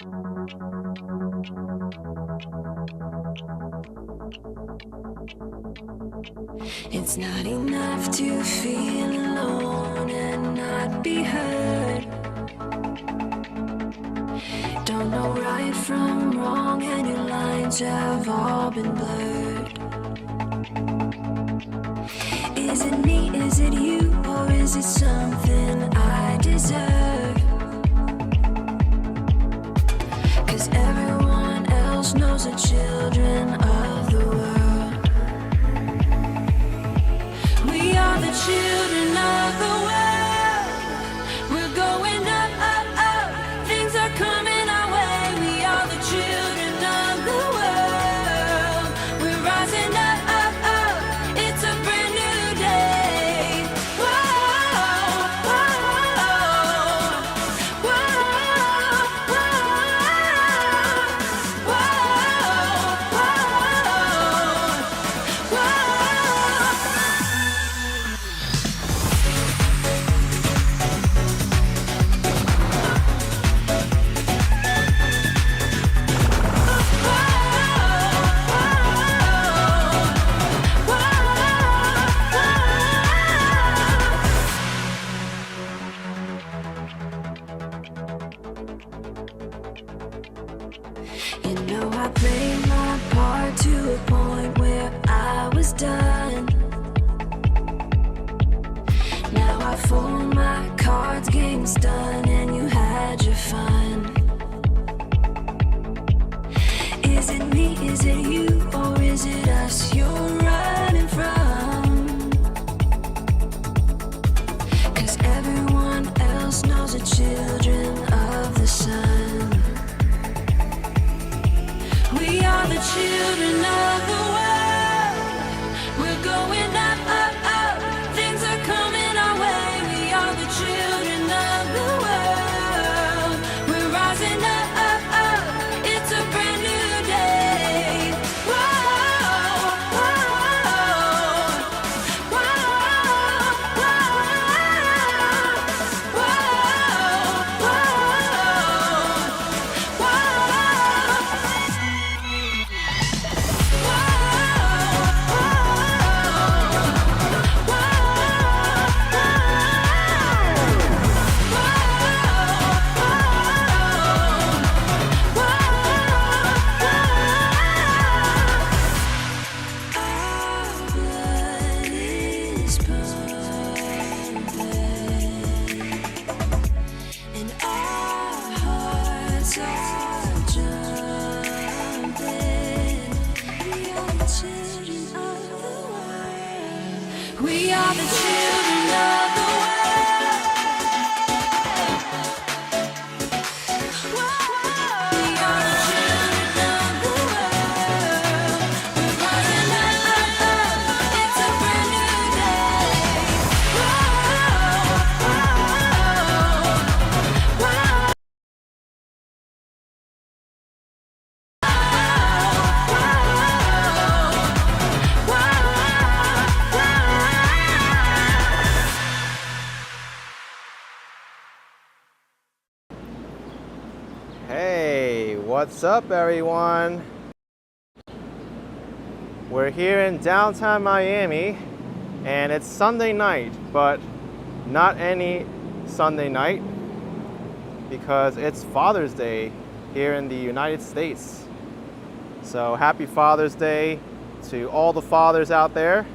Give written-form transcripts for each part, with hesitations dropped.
It's not enough to feel alone and not be heard. Don't know right from wrong and your lines have all been blurred. Is it me, is it you, or is it something I deserve? 'Cause everyone else knows the children of the world. We are the children of the world. We're going up, up, up. Things are coming our way. We are the children of the world. We're rising up, up, up. It's a brand new day. Whoa, whoa, whoa, whoa, whoa, whoa. You know I played my part to a point where I was done. Now I fold my cards, game's done, and you had your fun. Is it me, is it you, or is it us you're running from? 'Cause everyone else knows the children of the sun. We are the children of the world. We're going up, up, up. Things are coming our way. We are the children of the world. We're rising up, up, up. It's a brand new day. Whoa, whoa, whoa, whoa, We are the children of the world. We are the children of the world. We're rising up, up, up. It's a brand new day. Hey, what's up everyone? We're here in downtown Miami and it's Sunday night, but not any Sunday night because it's Father's Day here in the United States. So happy Father's Day to all the fathers out there.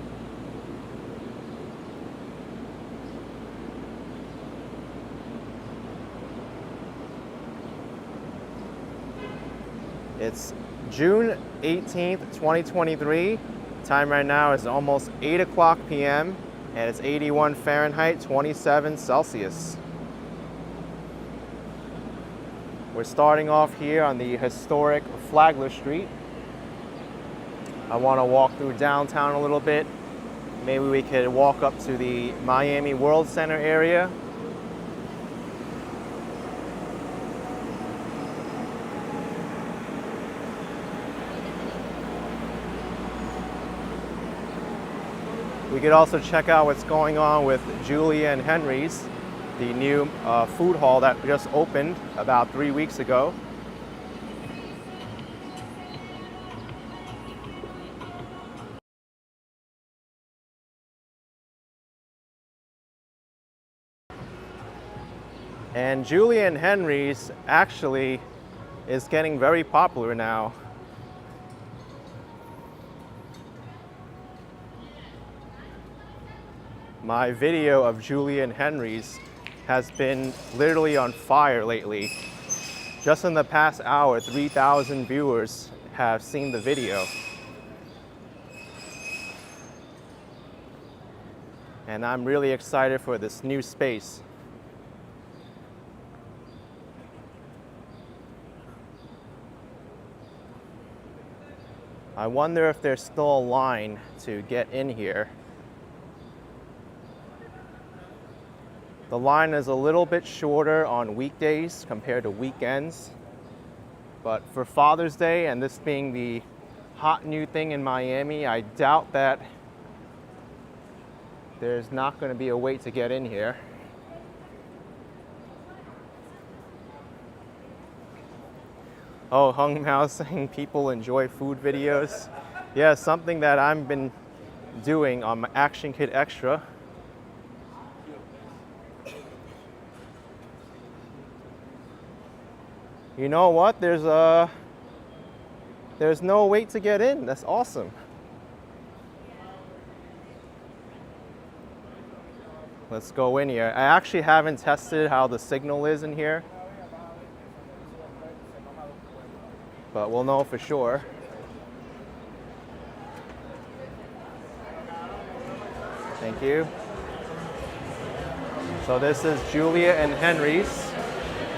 It's June 18th, 2023. Time right now is almost 8 o'clock p.m. and it's 81 Fahrenheit, 27 Celsius. We're starting off here on the historic Flagler Street. I want to walk through downtown a little bit. Maybe we could walk up to the Miami Worldcenter area. We could also check out what's going on with Julia and Henry's, the new food hall that just opened about 3 weeks ago. And Julia and Henry's actually is getting very popular now. My video of Julia and Henry's has been literally on fire lately. Just in the past hour, 3,000 viewers have seen the video. And I'm really excited for this new space. I wonder if there's still a line to get in here. The line is a little bit shorter on weekdays compared to weekends. But for Father's Day, and this being the hot new thing in Miami, I doubt that there's not going to be a wait to get in here. Oh, Hung Mao saying people enjoy food videos. Yeah, something that I've been doing on my Action Kid Extra. You know what? There's no wait to get in. That's awesome. Let's go in here. I actually haven't tested how the signal is in here, but we'll know for sure. Thank you. So this is Julia and Henry's.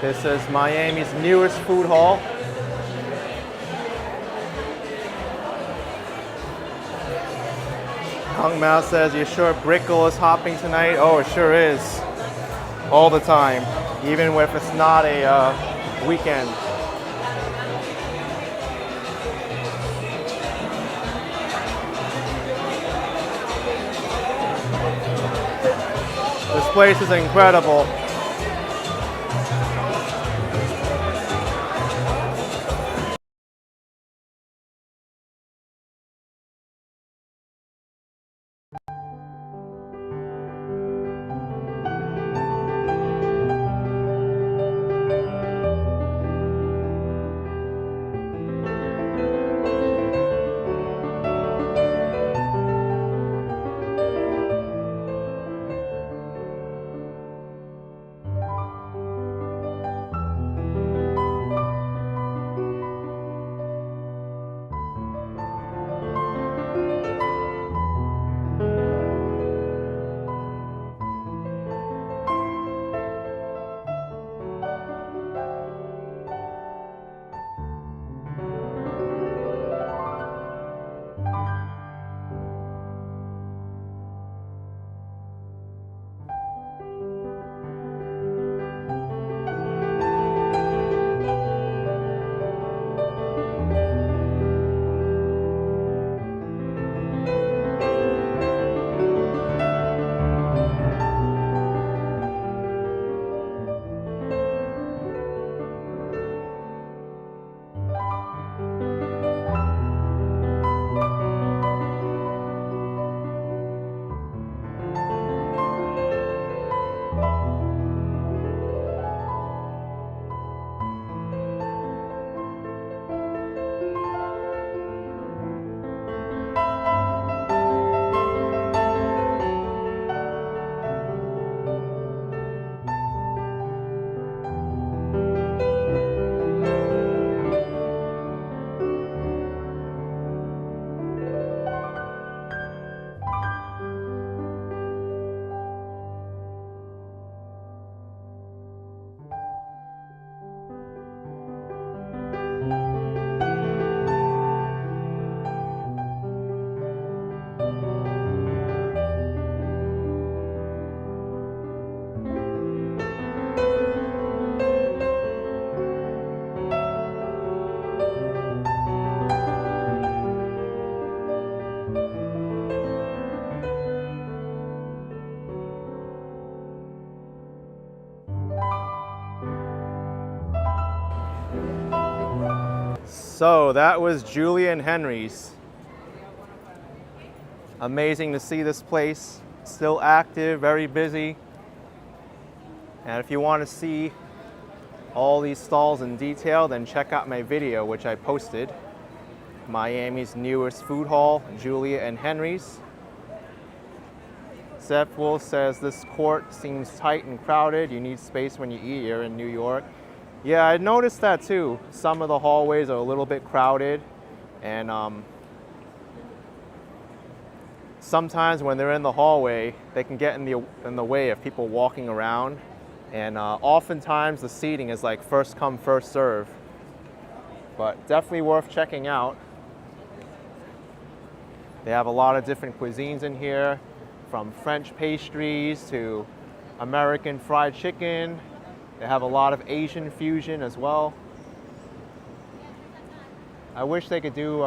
This is Miami's newest food hall. Hung Mao says, "You sure Brickle is hopping tonight?" Oh, it sure is. All the time, even if it's not a weekend. This place is incredible. So that was Julia and Henry's. Amazing to see this place. Still active, very busy. And if you want to see all these stalls in detail, then check out my video which I posted. Miami's newest food hall, Julia and Henry's. Seth Wolf says this court seems tight and crowded. You need space when you eat here in New York. Yeah, I noticed that too. Some of the hallways are a little bit crowded, and sometimes when they're in the hallway, they can get in the way of people walking around, and oftentimes the seating is like first come, first serve. But definitely worth checking out. They have a lot of different cuisines in here, from French pastries to American fried chicken. They have a lot of Asian fusion as well. I wish they could do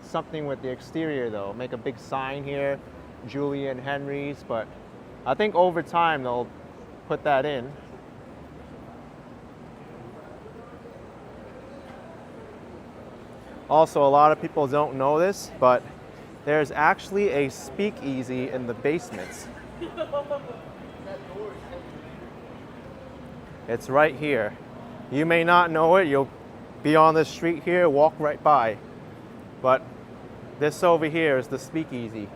something with the exterior though, make a big sign here, Julia and Henry's, but I think over time they'll put that in. Also, a lot of people don't know this, but there's actually a speakeasy in the basements. It's right here. You may not know it, you'll be on the street here, walk right by. But this over here is the speakeasy.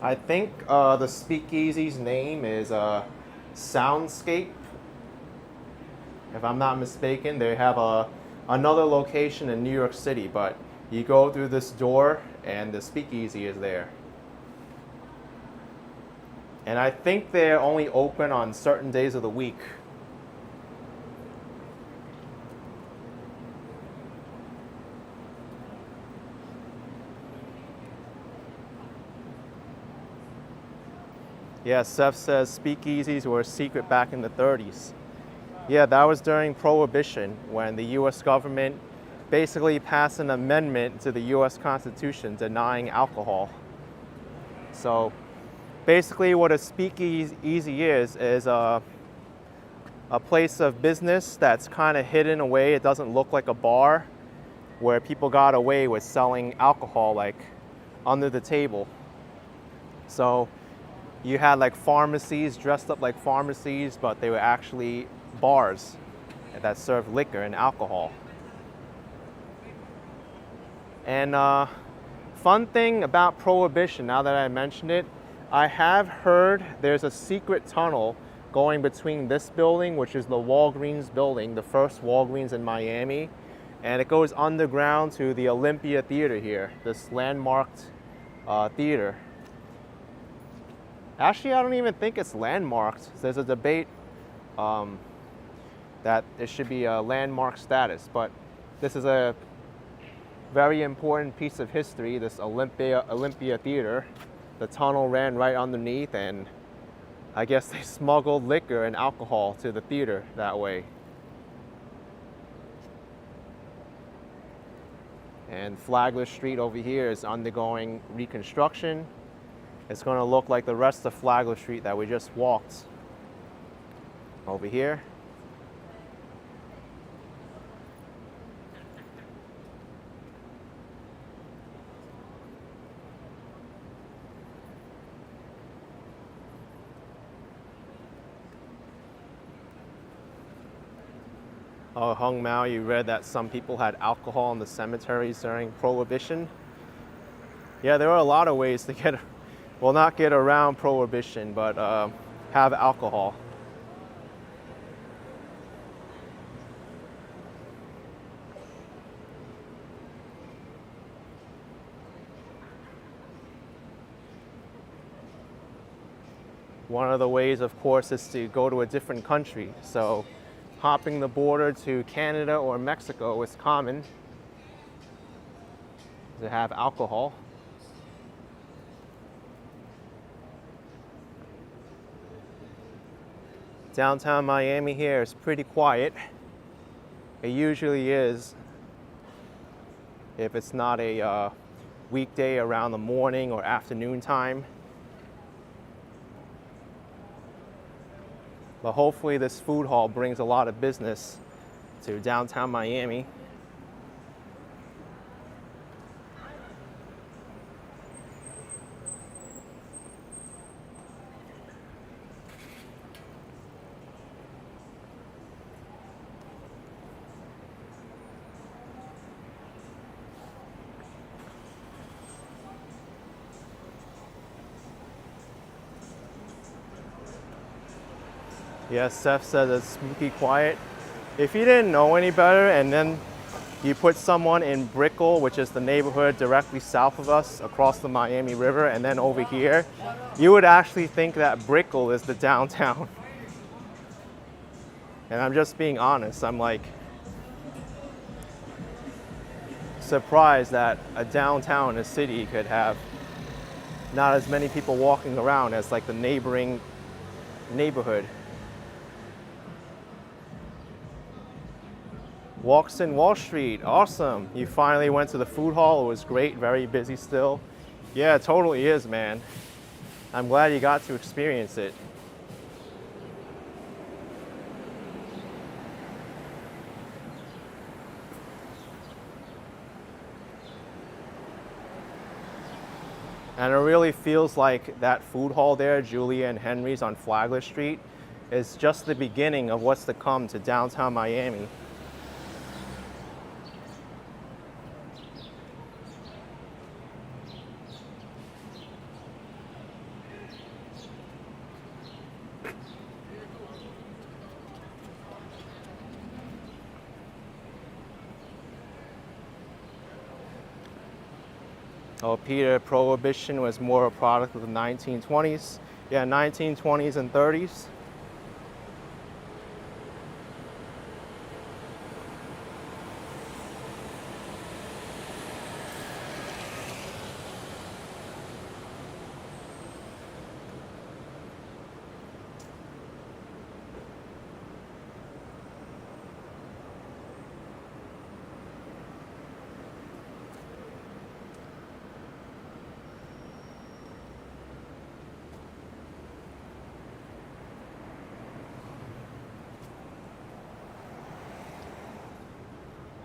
I think the speakeasy's name is Soundscape. If I'm not mistaken, they have another location in New York City, but you go through this door and the speakeasy is there. And I think they're only open on certain days of the week. Yeah, Seth says speakeasies were secret back in the 30s. Yeah, that was during Prohibition, when the US government basically passed an amendment to the US Constitution denying alcohol. So basically what a speakeasy is a place of business that's kind of hidden away. It doesn't look like a bar, where people got away with selling alcohol like under the table. So you had like pharmacies dressed up like pharmacies, but they were actually bars that served liquor and alcohol. And fun thing about Prohibition, now that I mentioned it, I have heard there's a secret tunnel going between this building, which is the Walgreens building, the first Walgreens in Miami, and it goes underground to the Olympia Theater here, this landmarked theater. Actually, I don't even think it's landmarked. There's a debate that it should be a landmark status, but this is a very important piece of history, this Olympia Theater. The tunnel ran right underneath, and I guess they smuggled liquor and alcohol to the theater that way. And Flagler Street over here is undergoing reconstruction. It's going to look like the rest of Flagler Street that we just walked over here. Oh, Hung Mao, you read that some people had alcohol in the cemeteries during Prohibition? Yeah, there are a lot of ways to get, well, not get around Prohibition, but have alcohol. One of the ways, of course, is to go to a different country. So hopping the border to Canada or Mexico is common to have alcohol. Downtown Miami here is pretty quiet. It usually is if it's not a weekday around the morning or afternoon time. But hopefully this food hall brings a lot of business to downtown Miami. Yes, Seth says it's spooky quiet. If you didn't know any better and then you put someone in Brickell, which is the neighborhood directly south of us across the Miami River, and then over here, you would actually think that Brickell is the downtown. And I'm just being honest, I'm like surprised that a downtown, a city, could have not as many people walking around as like the neighboring neighborhood. Walks in Wall Street, awesome. You finally went to the food hall, it was great, very busy still. Yeah, it totally is, man. I'm glad you got to experience it. And it really feels like that food hall there, Julia and Henry's on Flagler Street, is just the beginning of what's to come to downtown Miami. Oh, Peter, Prohibition was more a product of the 1920s. Yeah, 1920s and 30s.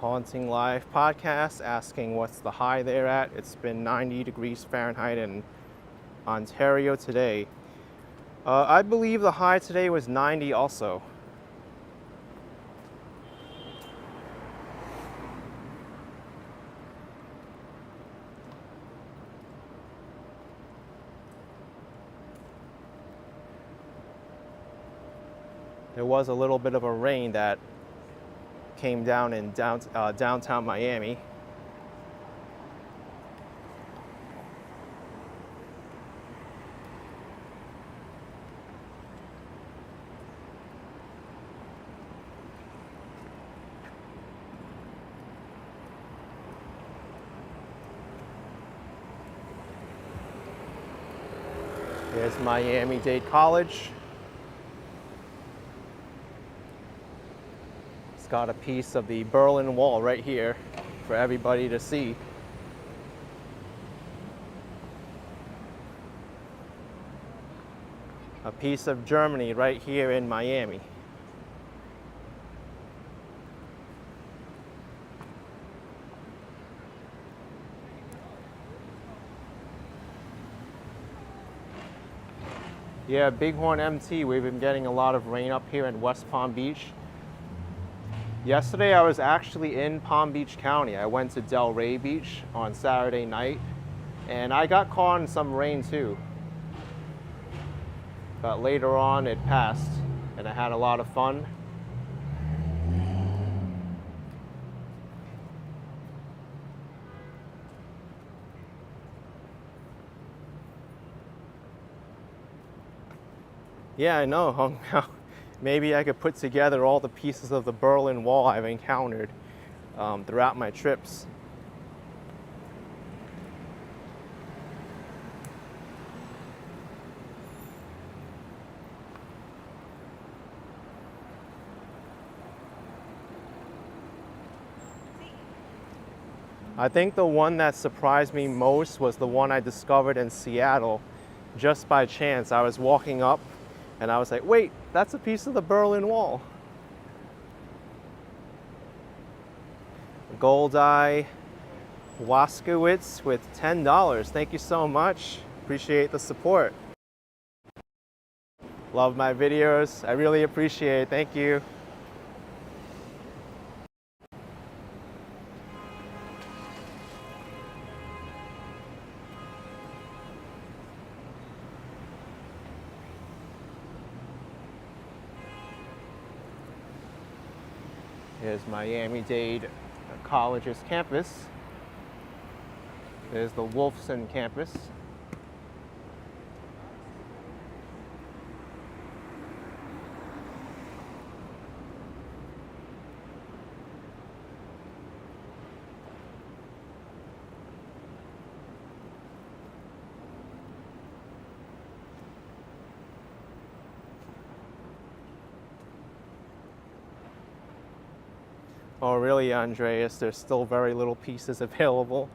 Haunting Live podcast asking what's the high there at. It's been 90 degrees Fahrenheit in Ontario today. I believe the high today was 90 also. There was a little bit of a rain that came down in downtown Miami. There's Miami-Dade College. It's got a piece of the Berlin Wall right here for everybody to see. A piece of Germany right here in Miami. Yeah, Bighorn MT, we've been getting a lot of rain up here in West Palm Beach. Yesterday I was actually in Palm Beach County. I went to Delray Beach on Saturday night and I got caught in some rain too. But later on it passed and I had a lot of fun. Yeah, I know. Maybe I could put together all the pieces of the Berlin Wall I've encountered throughout my trips. I think the one that surprised me most was the one I discovered in Seattle just by chance. I was walking up and I was like, wait, that's a piece of the Berlin Wall. Goldeye Waskowitz with $10. Thank you so much. Appreciate the support. Love my videos. I really appreciate it. Thank you. Here's Miami-Dade College's campus. There's the Worldcenter campus. Oh, really, Andreas? There's still very little pieces available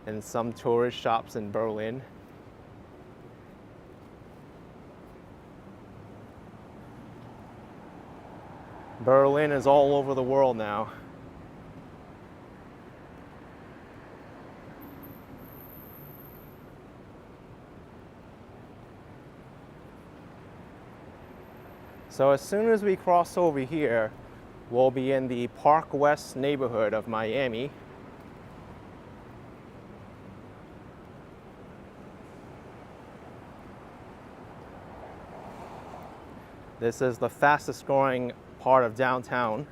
in some tourist shops in Berlin. Berlin is all over the world now. So as soon as we cross over here, we'll be in the Park West neighborhood of Miami. This is the fastest growing part of downtown.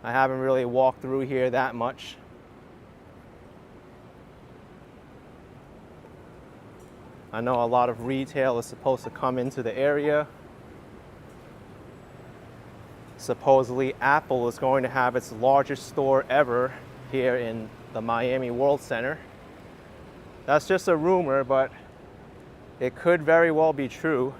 I haven't really walked through here that much. I know a lot of retail is supposed to come into the area. Supposedly Apple is going to have its largest store ever here in the Miami Worldcenter. That's just a rumor, but it could very well be true.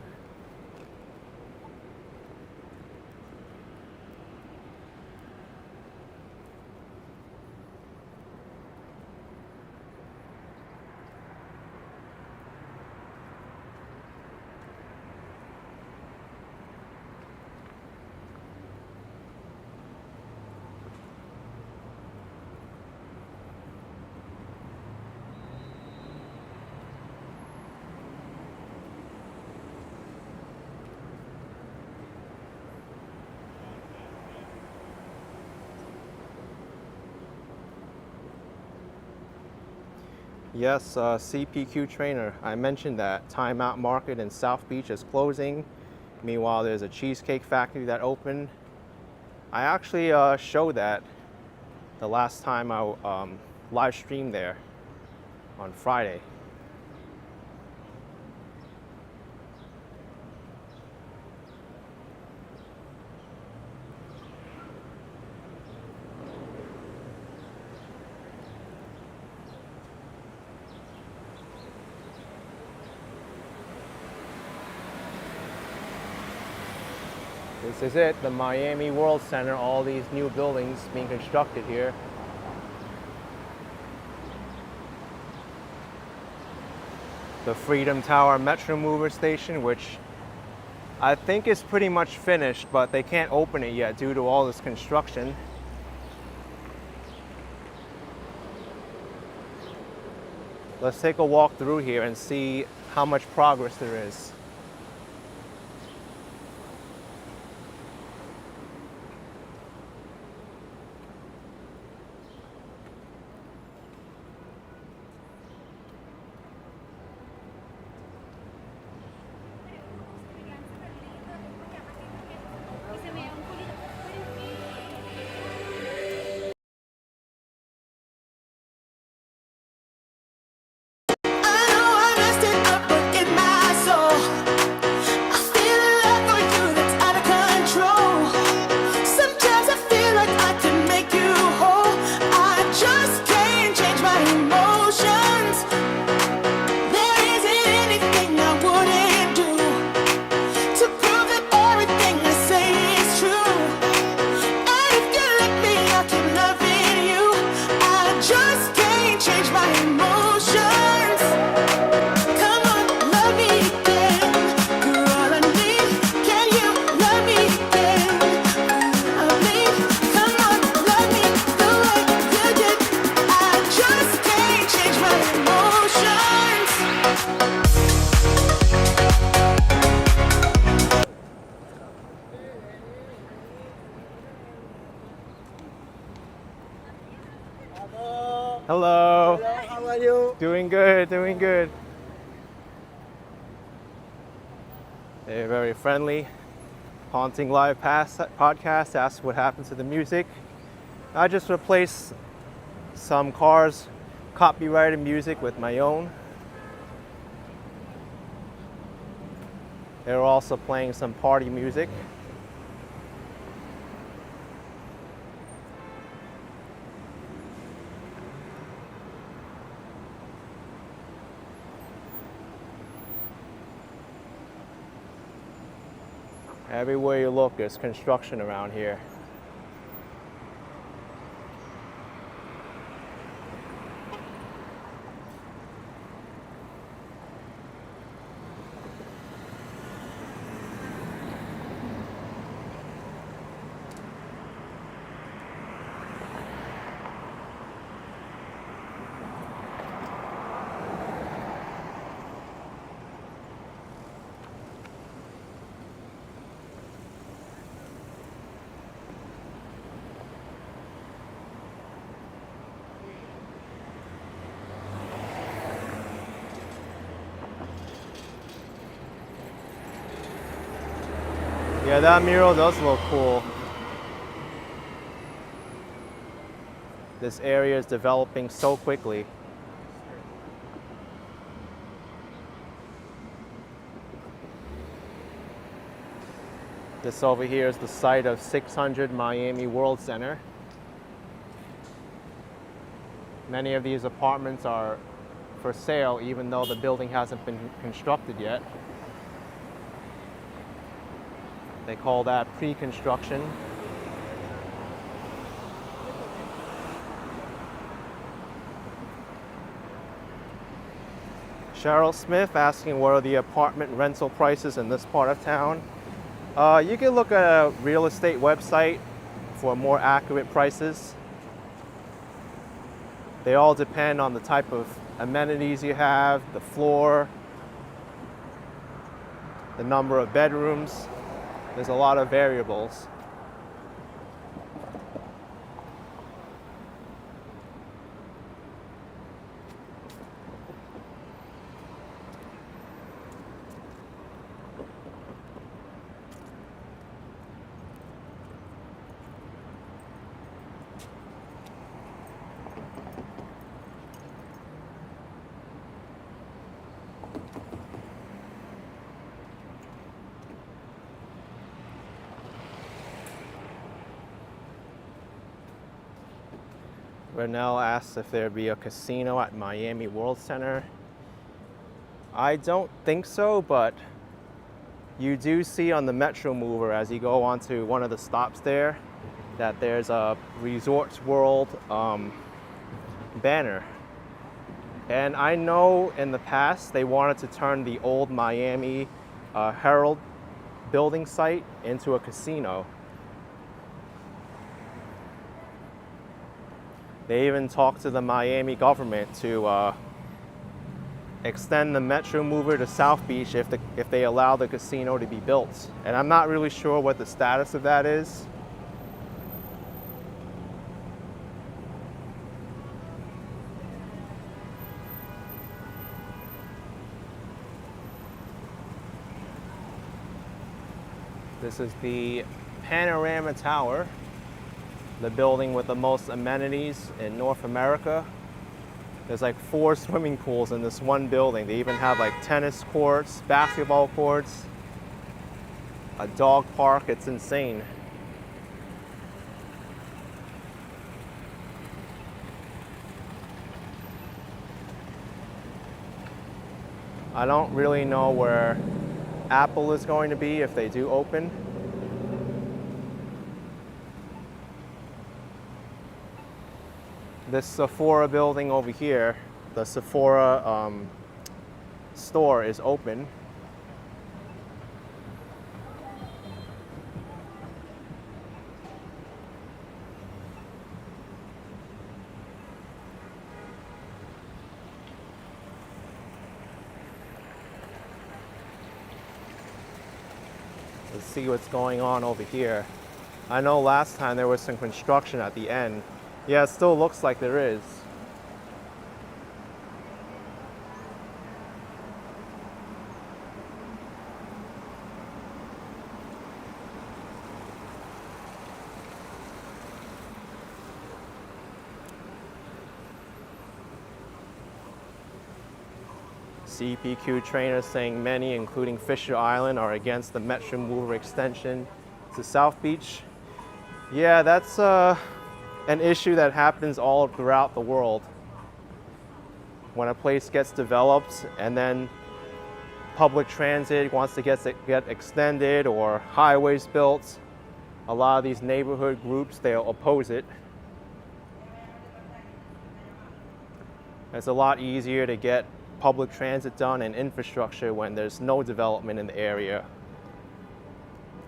Yes, CPQ trainer. I mentioned that Time Out Market in South Beach is closing. Meanwhile, there's a cheesecake factory that opened. I actually showed that the last time I live streamed there on Friday. This is it, the Miami Worldcenter, all these new buildings being constructed here. The Freedom Tower Metro Mover station, which I think is pretty much finished, but they can't open it yet due to all this construction. Let's take a walk through here and see how much progress there is. Hello. Hello, how are you? Doing good, doing good. They're very friendly. Haunting Live podcast asks what happened to the music. I just replaced some Cars copyrighted music with my own. They were also playing some party music. Everywhere you look, there's construction around here. Yeah, that mural does look cool. This area is developing so quickly. This over here is the site of 600 Miami Worldcenter. Many of these apartments are for sale even though the building hasn't been constructed yet. They call that pre-construction. Cheryl Smith asking what are the apartment rental prices in this part of town. You can look at a real estate website for more accurate prices. They all depend on the type of amenities you have, the floor, the number of bedrooms. There's a lot of variables. Renell asks if there'd be a casino at Miami Worldcenter. I don't think so, but you do see on the Metro Mover as you go onto one of the stops there that there's a Resorts World banner. And I know in the past they wanted to turn the old Miami Herald building site into a casino. They even talked to the Miami government to extend the Metro Mover to South Beach if they allow the casino to be built. And I'm not really sure what the status of that is. This is the Panorama Tower, the building with the most amenities in North America. There's like 4 swimming pools in this one building. They even have like tennis courts, basketball courts, a dog park. It's insane. I don't really know where Apple is going to be if they do open. This Sephora building over here, the Sephora store is open. Let's see what's going on over here. I know last time there was some construction at the end. Yeah, it still looks like there is. CPQ trainers saying many, including Fisher Island, are against the Metro Mover extension to South Beach. Yeah, that's an issue that happens all throughout the world. When a place gets developed and then public transit wants to get extended or highways built, a lot of these neighborhood groups, they'll oppose it. It's a lot easier to get public transit done and infrastructure when there's no development in the area.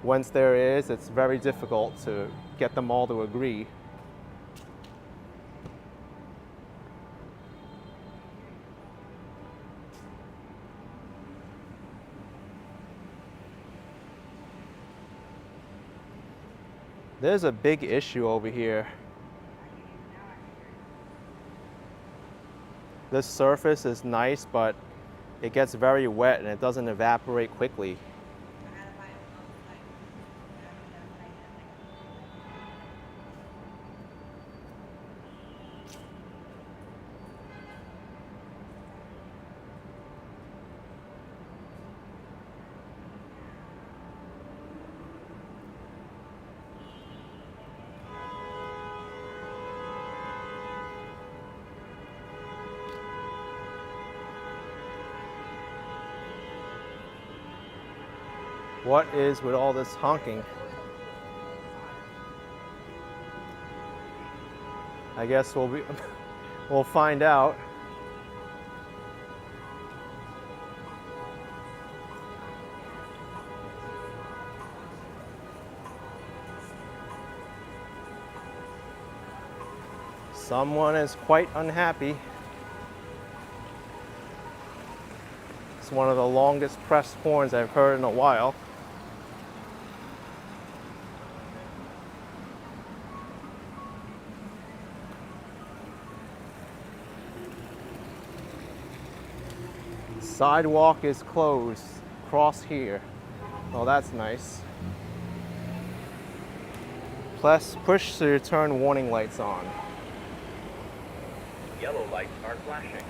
Once there is, it's very difficult to get them all to agree. There's a big issue over here. This surface is nice, but it gets very wet and it doesn't evaporate quickly. What is with all this honking? I guess we'll find out. Someone is quite unhappy. It's one of the longest pressed horns I've heard in a while. Sidewalk is closed. Cross here. Oh, that's nice. Plus, push to turn warning lights on. Yellow lights are flashing.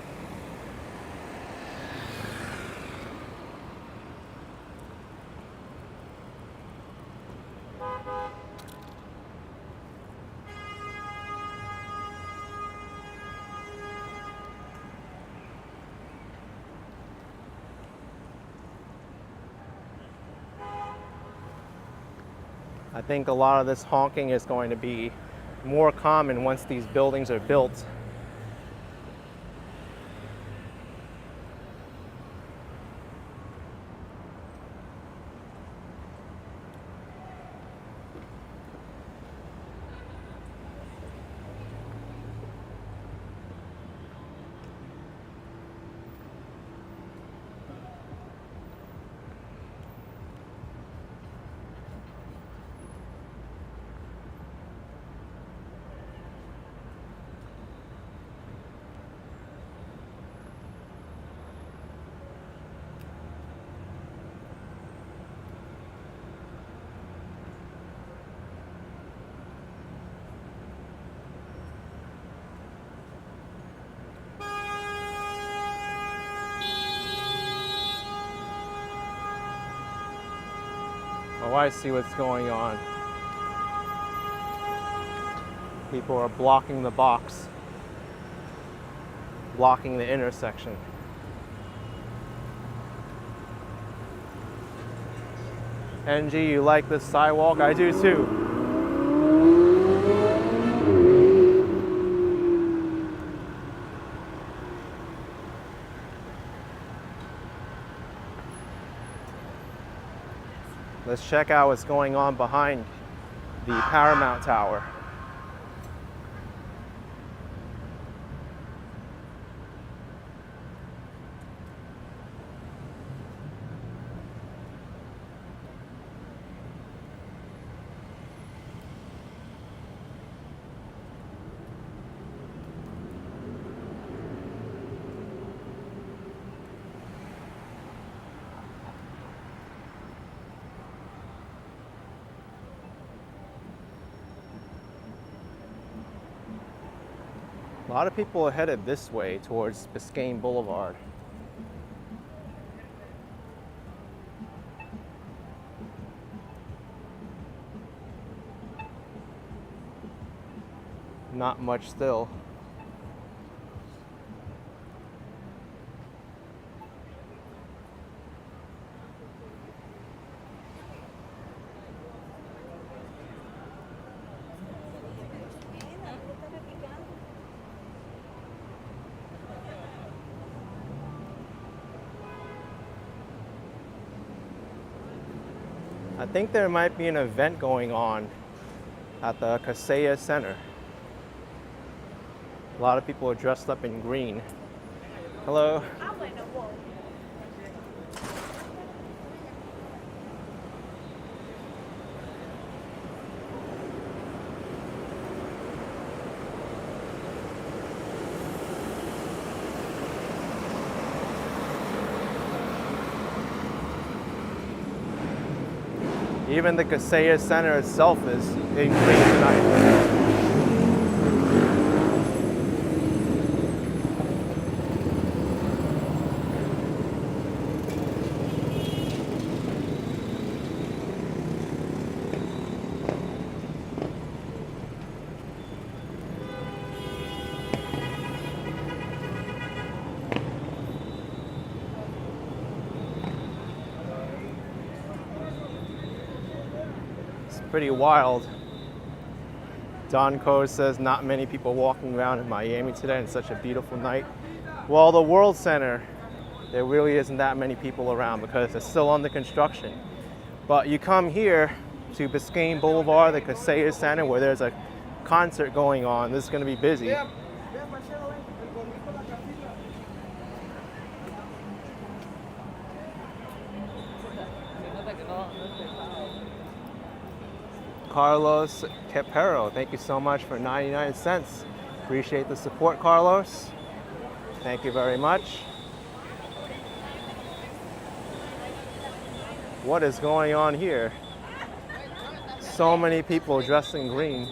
I think a lot of this honking is going to be more common once these buildings are built. Oh, I see what's going on. People are blocking the box, blocking the intersection. NG, you like this sidewalk? I do too. Let's check out what's going on behind the Paramount Tower. A lot of people are headed this way towards Biscayne Boulevard. not much still. I think there might be an event going on at the Kaseya Center. A lot of people are dressed up in green. Hello. Even the Kaseya Center itself is in green tonight. Pretty wild. Don Code says not many people walking around in Miami today, and such a beautiful night. Well, the Worldcenter, there really isn't that many people around because it's still under construction. But you come here to Biscayne Boulevard, the Kaseya Center, where there's a concert going on. This is going to be busy. Carlos Capero, thank you so much for 99 cents. Appreciate the support, Carlos. Thank you very much. What is going on here? So many people dressed in green.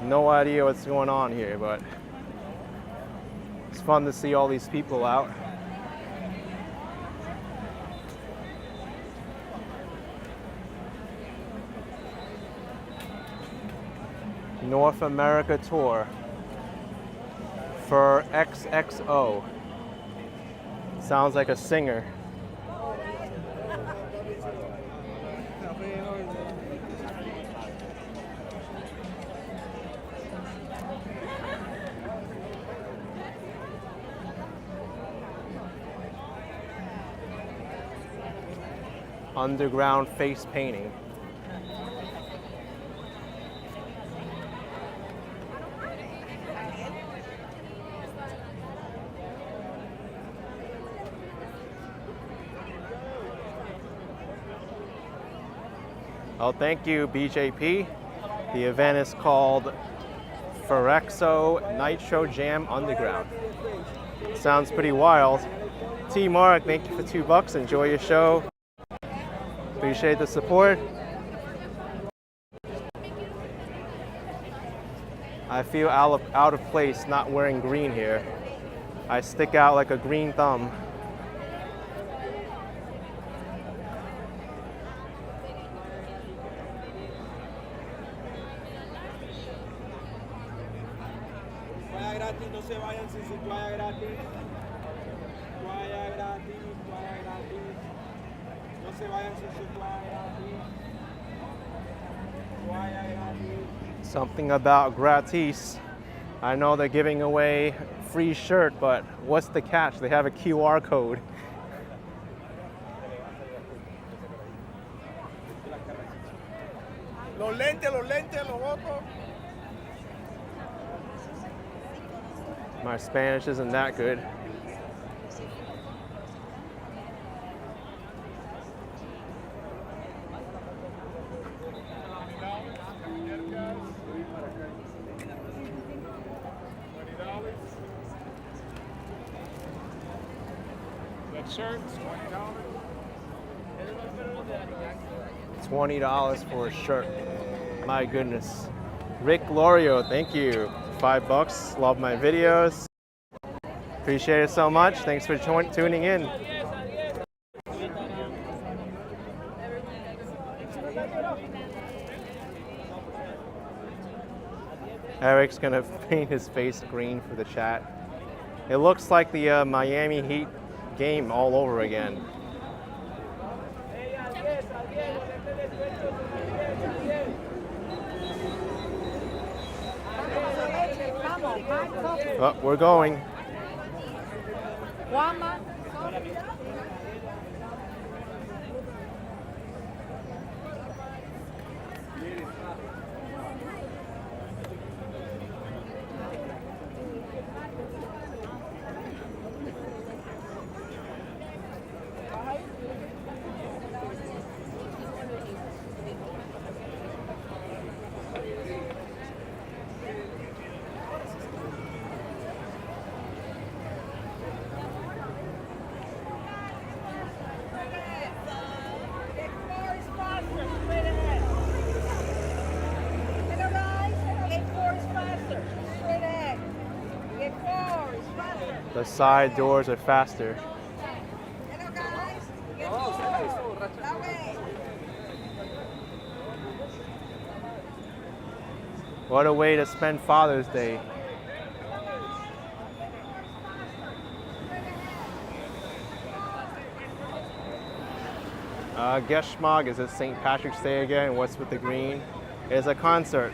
No idea what's going on here, but it's fun to see all these people out. North America tour for XXO. Sounds like a singer. Underground face painting. Oh, thank you, BJP. The event is called Ferré Nitro Jam Underground. Sounds pretty wild. T Mark, thank you for $2. Enjoy your show. Appreciate the support. I feel out of place not wearing green here. I stick out like a green thumb. Something about gratis. I know they're giving away free shirt, but what's the catch? They have a QR code. Los lentes, los otros. My Spanish isn't that good. Shirts, $20. $20 for a shirt. My goodness. Rick Lorio, thank you. $5. Love my videos. Appreciate it so much. Thanks for tuning in. Eric's gonna paint his face green for the chat. It looks like the Miami Heat game all over again. Oh, we're going. The side doors are faster. What a way to spend Father's Day. Geschmog, is it St. Patrick's Day again? What's with the green? It's a concert.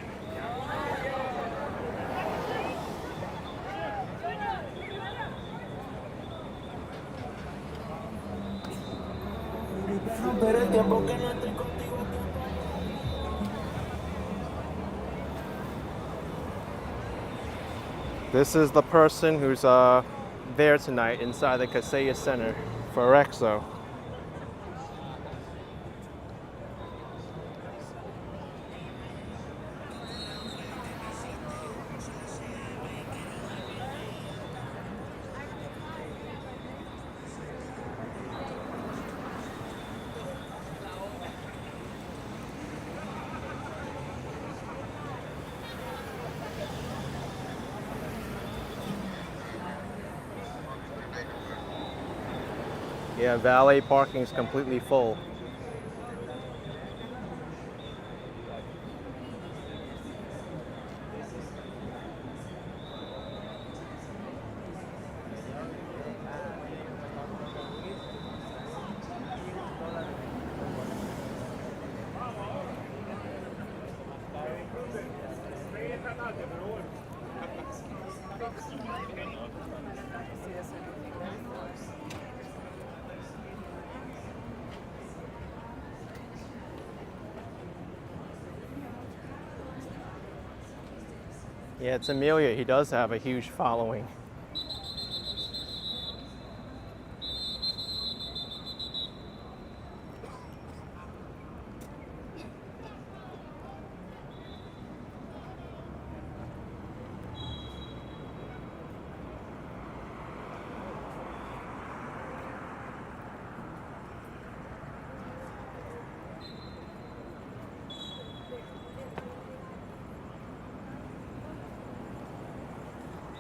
This is the person who's there tonight inside the Kaseya Center for Exo. Yeah, valet parking is completely full. Yeah, it's Amelia. He does have a huge following.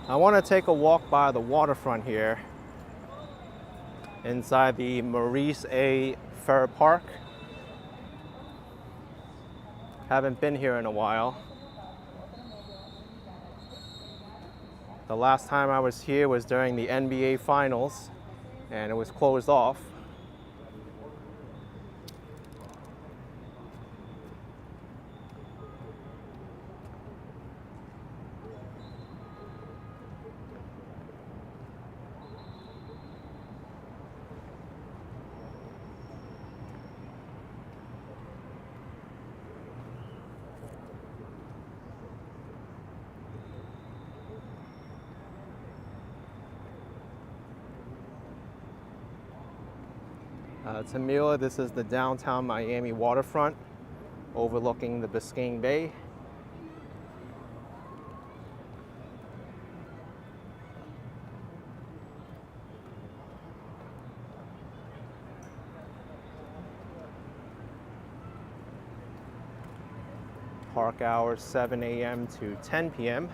I want to take a walk by the waterfront here inside the Maurice A. Ferré Park. Haven't been here in a while. The last time I was here was during the NBA Finals and it was closed off. Tamila, this is the downtown Miami waterfront overlooking the Biscayne Bay. Park hours 7 a.m. to 10 p.m.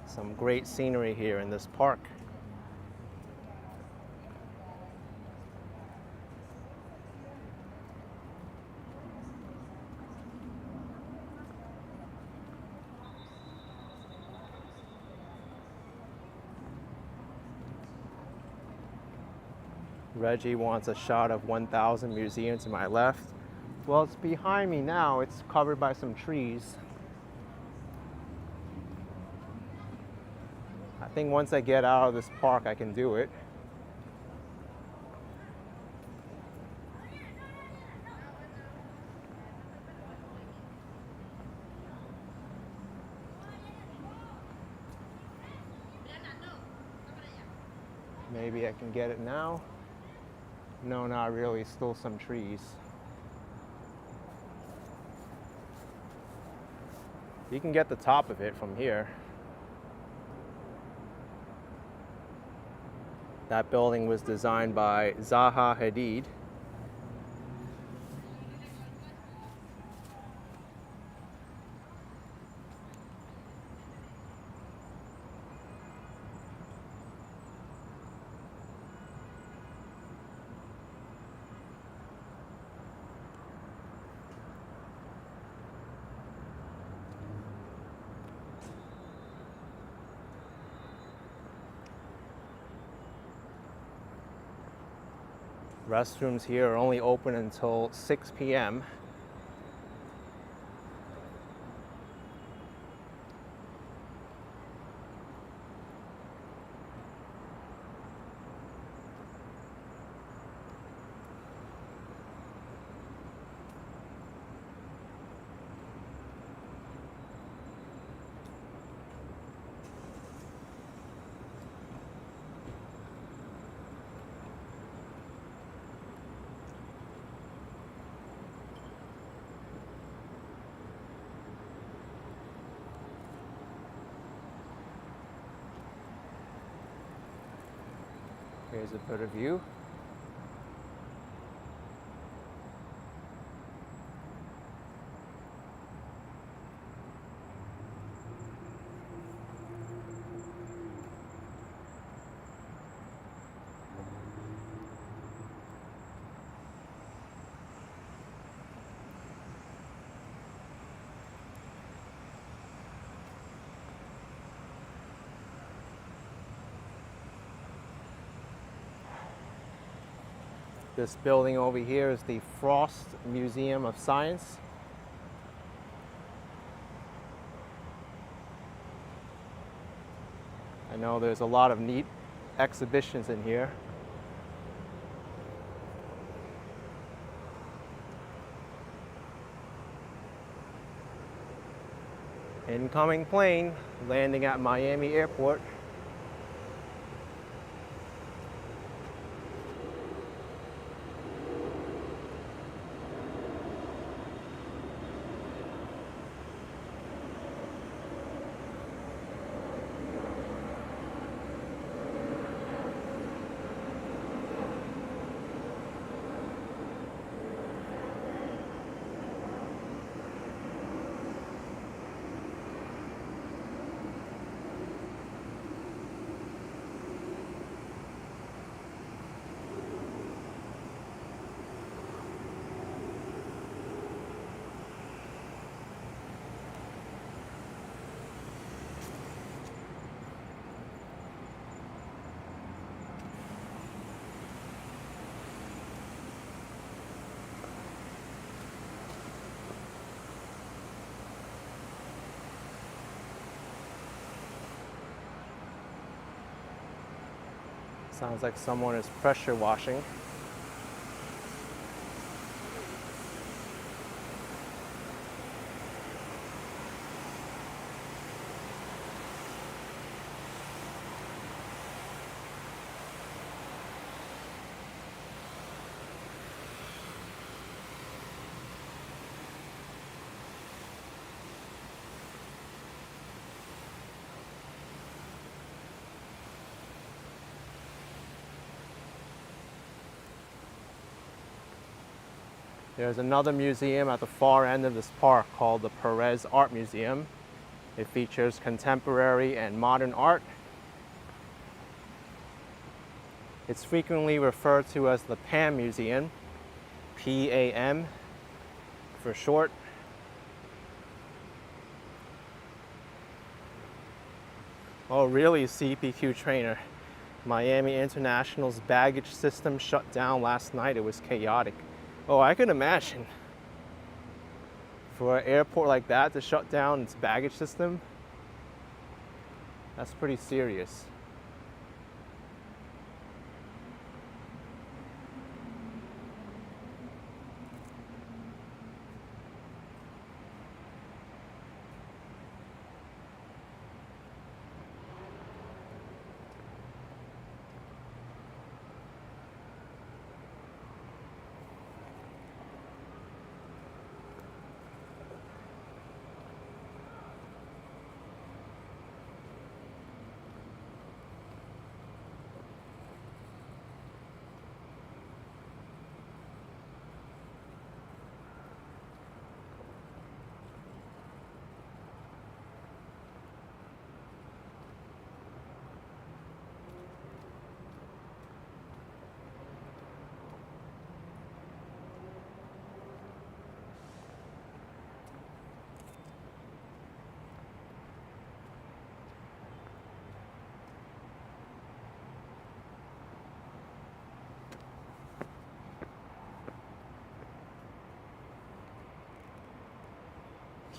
Some great scenery here in this park. Reggie wants a shot of 1000 Museum to my left. Well, it's behind me now. It's covered by some trees. I think once I get out of this park, I can do it. Maybe I can get it now. No, not really. Still some trees. You can get the top of it from here. That building was designed by Zaha Hadid. Restrooms here are only open until 6 p.m. Here's a better view. This building over here is the Frost Museum of Science. I know there's a lot of neat exhibitions in here. Incoming plane landing at Miami Airport. Sounds like someone is pressure washing. There's another museum at the far end of this park called the Pérez Art Museum. It features contemporary and modern art. It's frequently referred to as the PAM Museum, P-A-M for short. Oh really, CPQ trainer. Miami International's baggage system shut down last night. It was chaotic. Oh, I can imagine. For an airport like that to shut down its baggage system, that's pretty serious.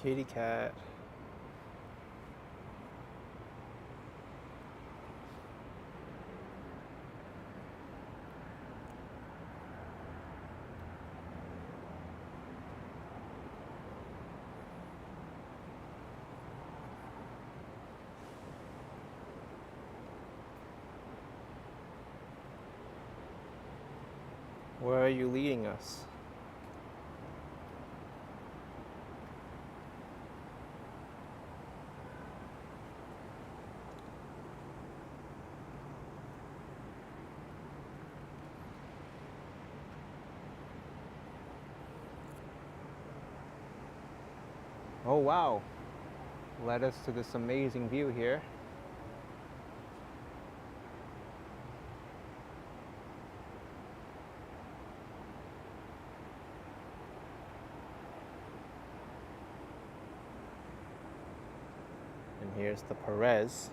Kitty cat. Where are you leading us? Oh wow, led us to this amazing view here. And here's the Pérez.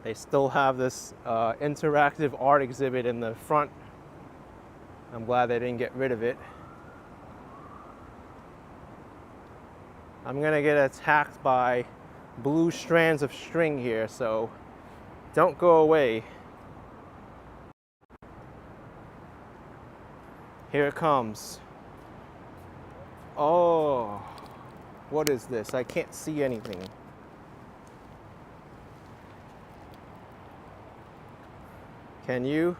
They still have this interactive art exhibit in the front. I'm glad they didn't get rid of it. I'm gonna get attacked by blue strands of string here, so don't go away. Here it comes. Oh, what is this? I can't see anything. Can you?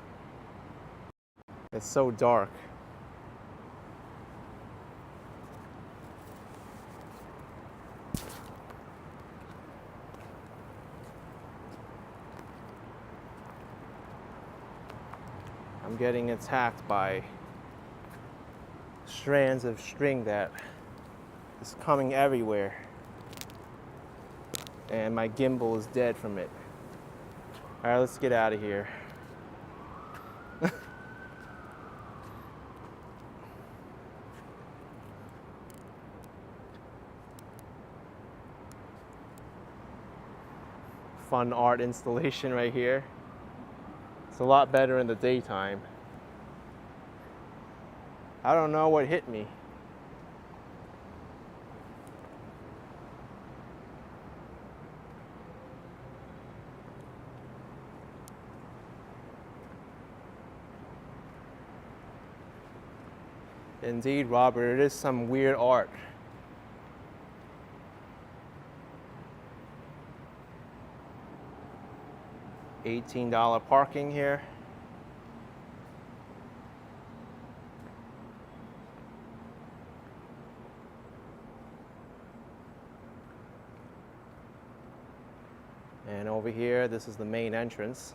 It's so dark. I'm getting attacked by strands of string that is coming everywhere. And my gimbal is dead from it. All right, let's get out of here. Fun art installation right here. It's a lot better in the daytime. I don't know what hit me. Indeed, Robert, it is some weird art. $18 parking here. And over here, this is the main entrance.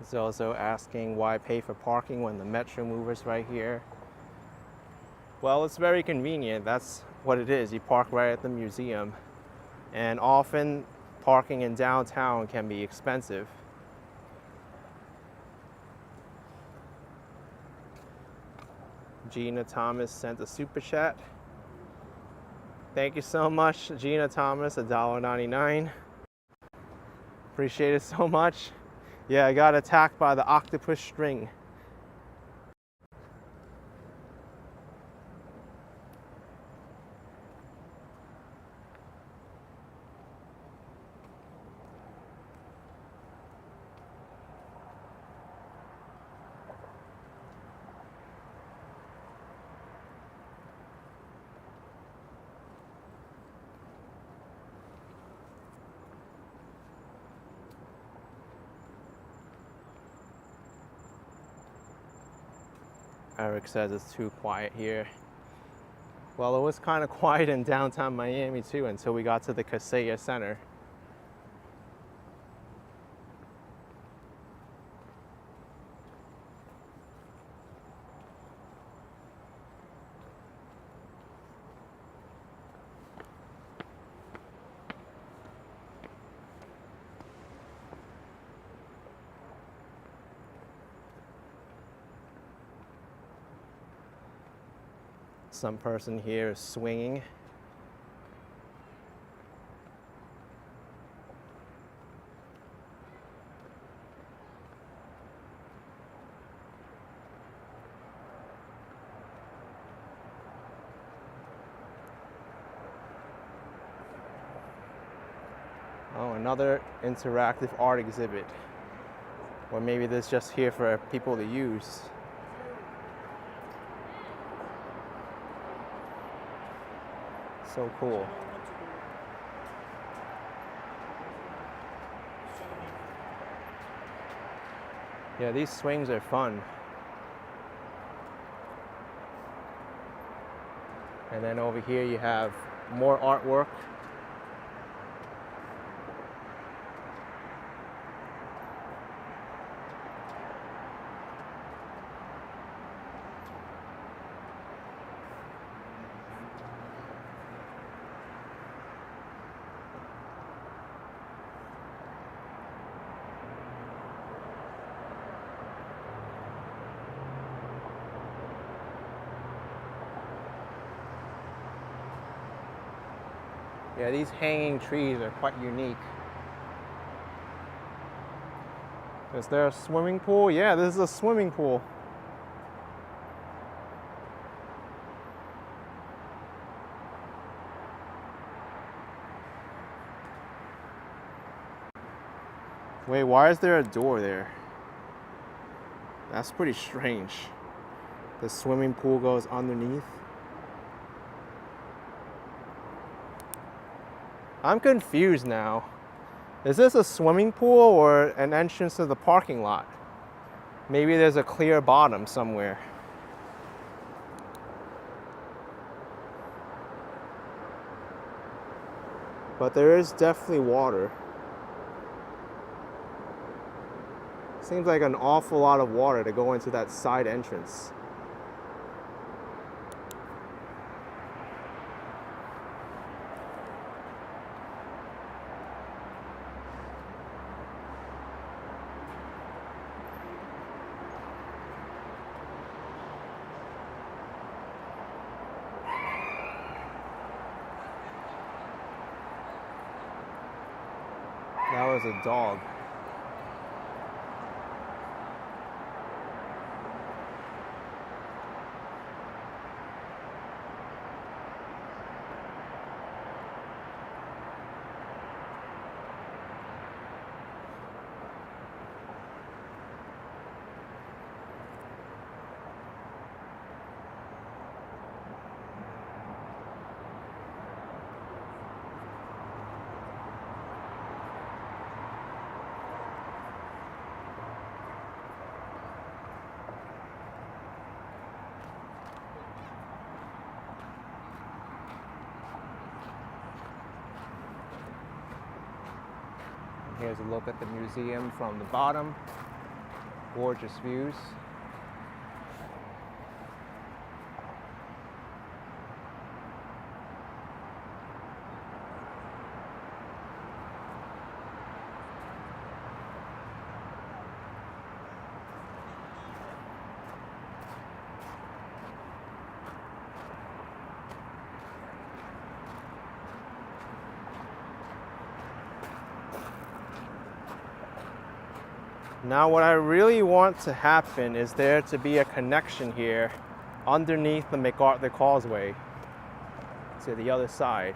It's also asking why pay for parking when the Metro mover's right here. Well, it's very convenient. That's what it is. You park right at the museum. And often parking in downtown can be expensive. Gina Thomas sent a super chat. Thank you so much, Gina Thomas, $1.99. Appreciate it so much. Yeah, I got attacked by the octopus string. Eric says it's too quiet here. Well, it was kind of quiet in downtown Miami too until we got to the Kaseya Center. Some person here is swinging. Oh, another interactive art exhibit. Or maybe this is just here for people to use. So cool. Yeah, these swings are fun. And then over here you have more artwork. Yeah, these hanging trees are quite unique. Is there a swimming pool? Yeah, this is a swimming pool. Wait, why is there a door there? That's pretty strange. The swimming pool goes underneath. I'm confused now. Is this a swimming pool or an entrance to the parking lot? Maybe there's a clear bottom somewhere. But there is definitely water. Seems like an awful lot of water to go into that side entrance. That was a dog. Here's a look at the museum from the bottom. Gorgeous views. Now what I really want to happen is there to be a connection here underneath the MacArthur Causeway to the other side.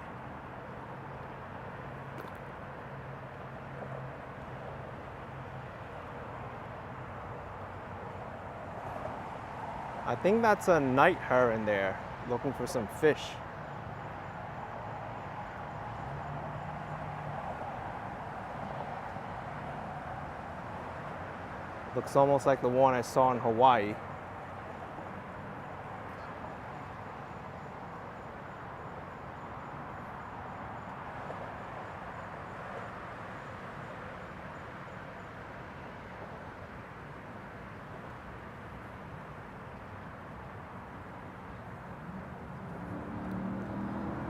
I think that's a night heron there, looking for some fish. Looks almost like the one I saw in Hawaii.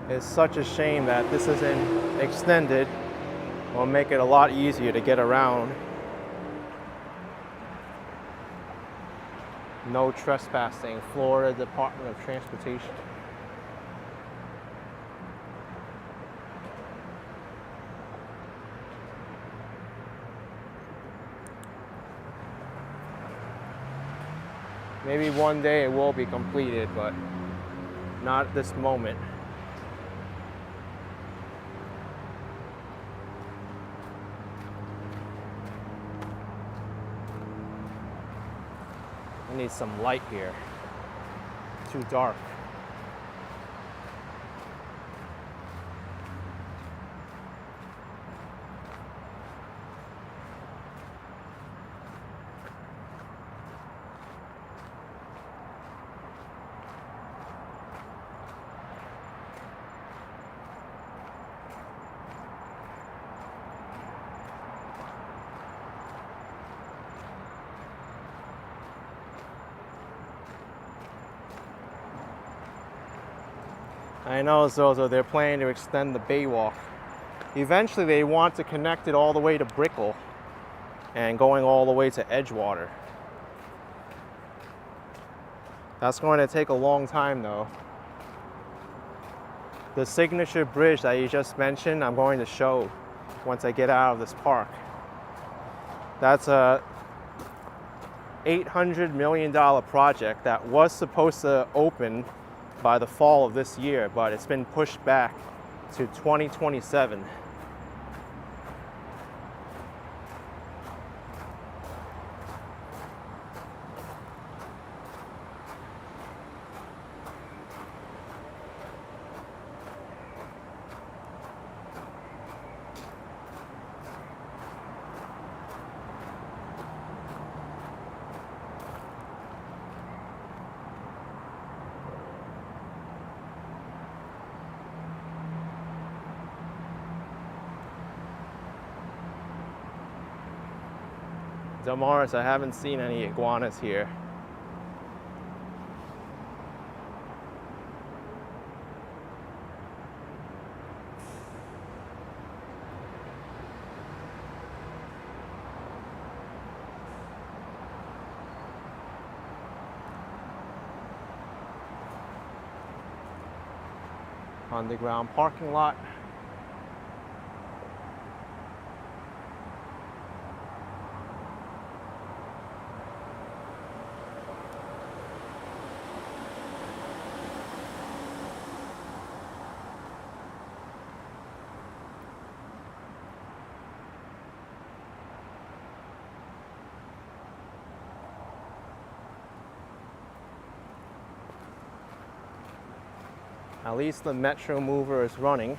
It's such a shame that this isn't extended. It'll make it a lot easier to get around. No trespassing, Florida Department of Transportation. Maybe one day it will be completed, but not at this moment. I need some light here. Too dark. I know, Zozo, they're planning to extend the Baywalk. Eventually they want to connect it all the way to Brickell and going all the way to Edgewater. That's going to take a long time though. The signature bridge that you just mentioned, I'm going to show once I get out of this park. That's a $800 million project that was supposed to open by the fall of this year, but it's been pushed back to 2027. Maurice, I haven't seen any iguanas here. Underground parking lot. At least the Metro Mover is running.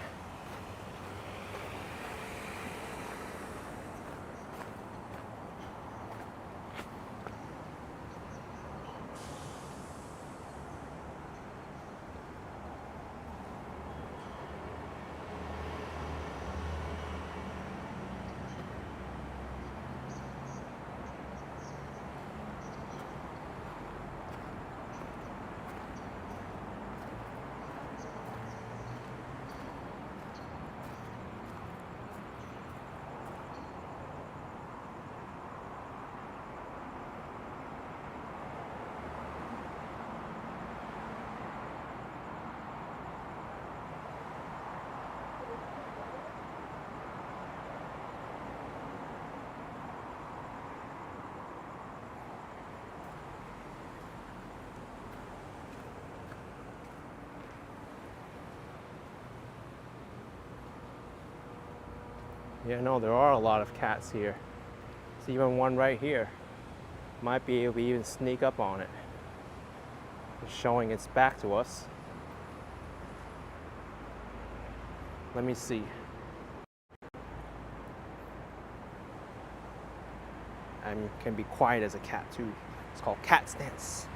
Yeah, no, there are a lot of cats here. There's even one right here. Might be able to even sneak up on it. It's showing its back to us. Let me see. I can be quiet as a cat too. It's called cat stance.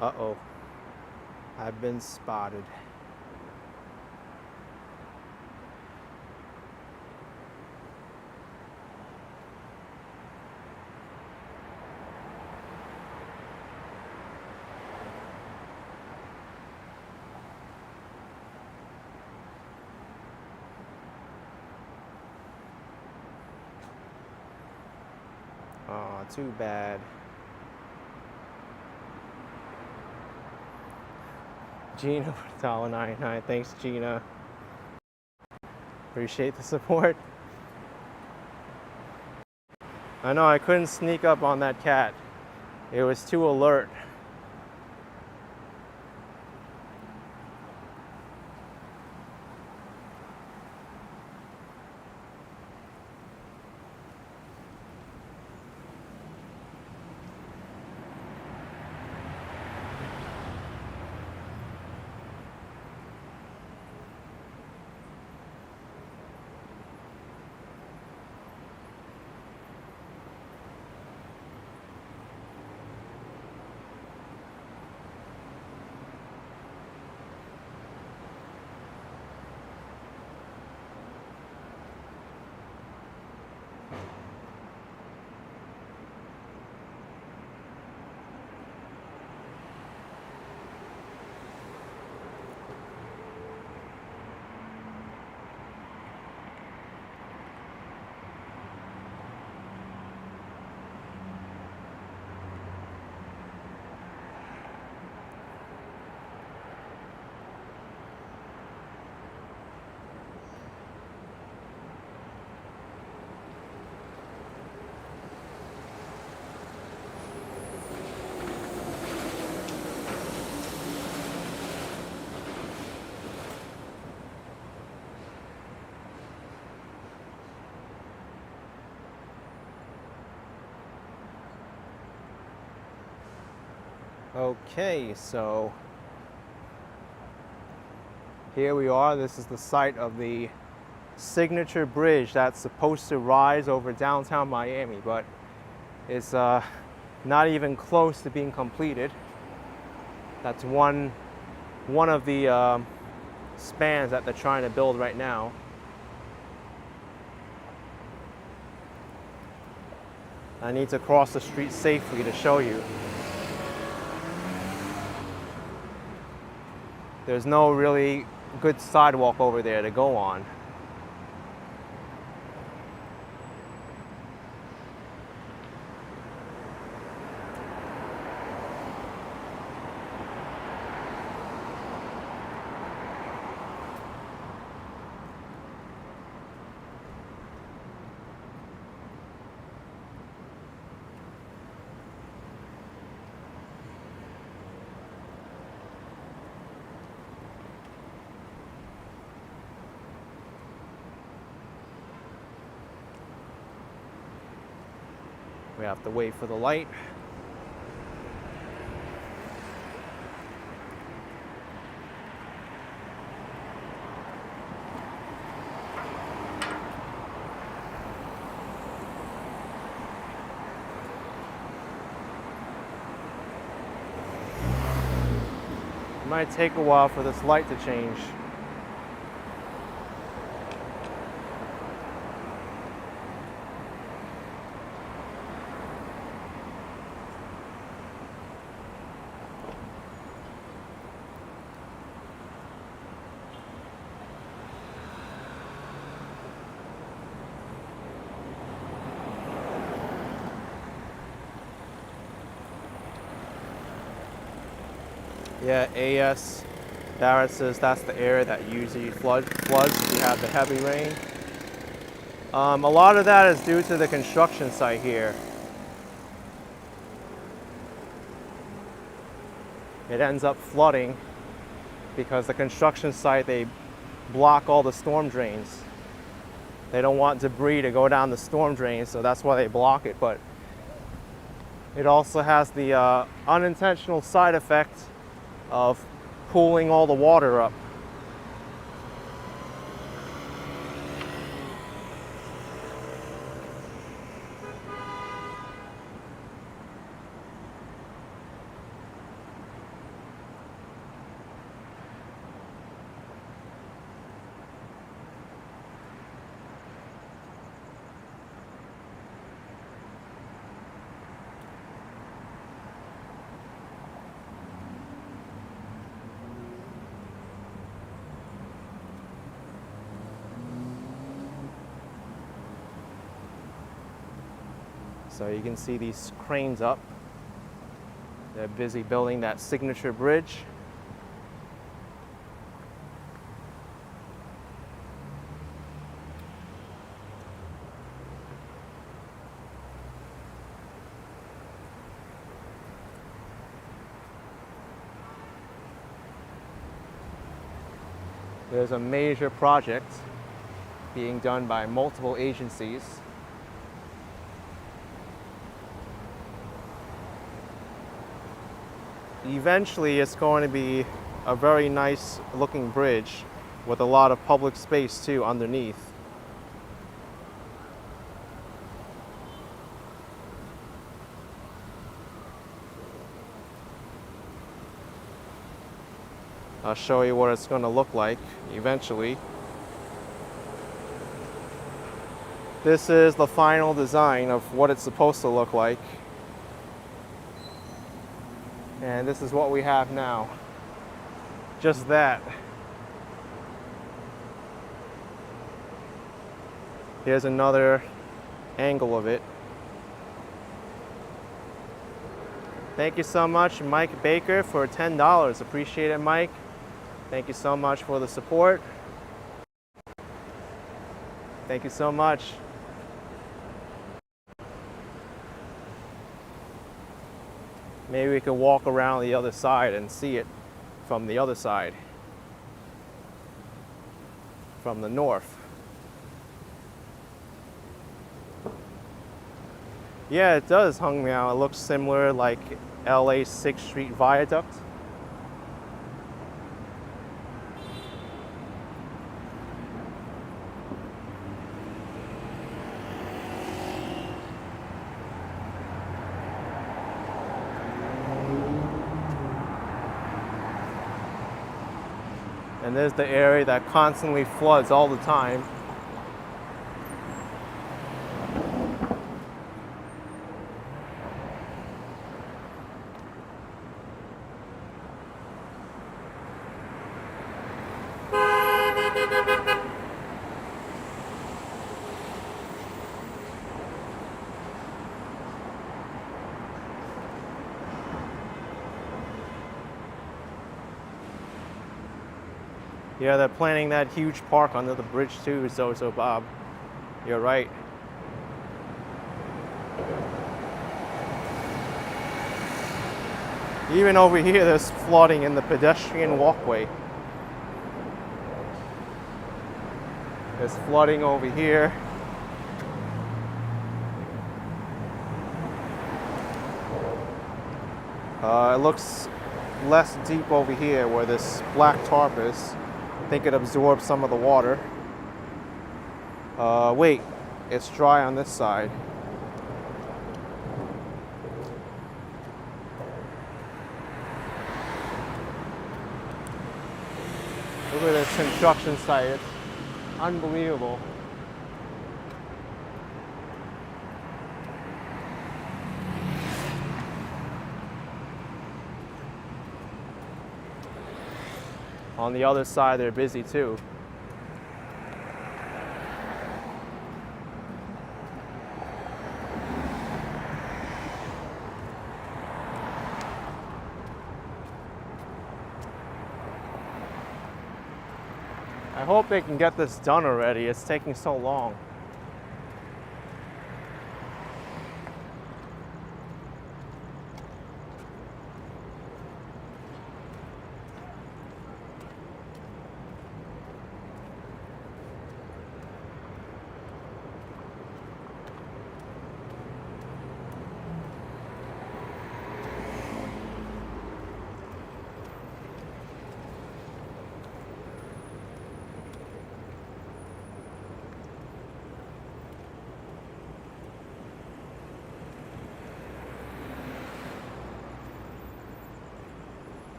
Uh-oh. I've been spotted. Oh, too bad. Gina for $1.99. Thanks, Gina. Appreciate the support. I know I couldn't sneak up on that cat. It was too alert. Okay, so here we are. This is the site of the signature bridge that's supposed to rise over downtown Miami, but it's not even close to being completed. That's one of the spans that they're trying to build right now. I need to cross the street safely to show you. There's no really good sidewalk over there to go on. We have to wait for the light. It might take a while for this light to change. Yeah, AS Barrett says that's the area that usually floods if you have the heavy rain. A lot of that is due to the construction site here. It ends up flooding because the construction site, they block all the storm drains. They don't want debris to go down the storm drains, so that's why they block it. But it also has the unintentional side effect of pooling all the water up. So you can see these cranes up. They're busy building that signature bridge. There's a major project being done by multiple agencies. Eventually, it's going to be a very nice looking bridge with a lot of public space too underneath. I'll show you what it's going to look like eventually. This is the final design of what it's supposed to look like. And this is what we have now. Just that. Here's another angle of it. Thank you so much, Mike Baker, for $10. Appreciate it, Mike. Thank you so much for the support. Thank you so much. Maybe we can walk around the other side and see it from the other side, from the north. Yeah, it does hung me out. It looks similar like LA 6th Street Viaduct. And there's the area that constantly floods all the time. Yeah, they're planning that huge park under the bridge too, so Bob. You're right. Even over here, there's flooding in the pedestrian walkway. There's flooding over here. It looks less deep over here where this black tarp is. I think it absorbs some of the water. Wait, it's dry on this side. Look at this construction site, it's unbelievable. On the other side, they're busy too. I hope they can get this done already. It's taking so long.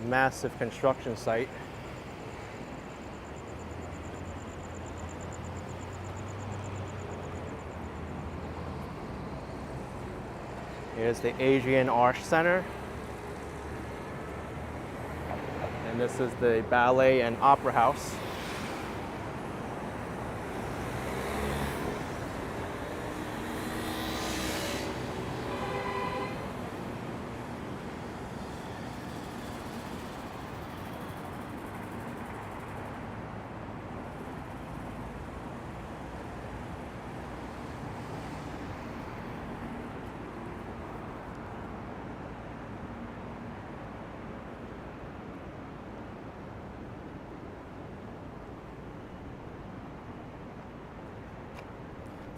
Massive construction site. Here's the Adrian Arch Center. And this is the Ballet and Opera House.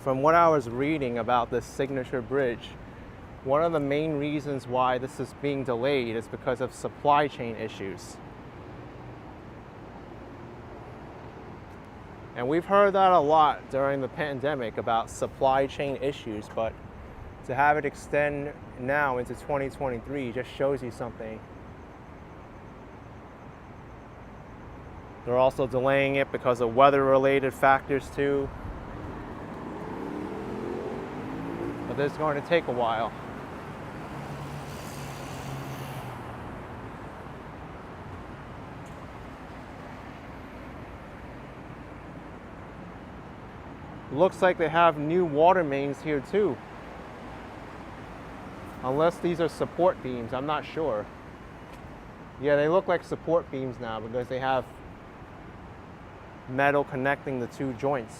From what I was reading about this signature bridge, one of the main reasons why this is being delayed is because of supply chain issues. And we've heard that a lot during the pandemic about supply chain issues, but to have it extend now into 2023 just shows you something. They're also delaying it because of weather-related factors too. But this is going to take a while. Looks like they have new water mains here too. Unless these are support beams, I'm not sure. Yeah, they look like support beams now because they have metal connecting the two joints.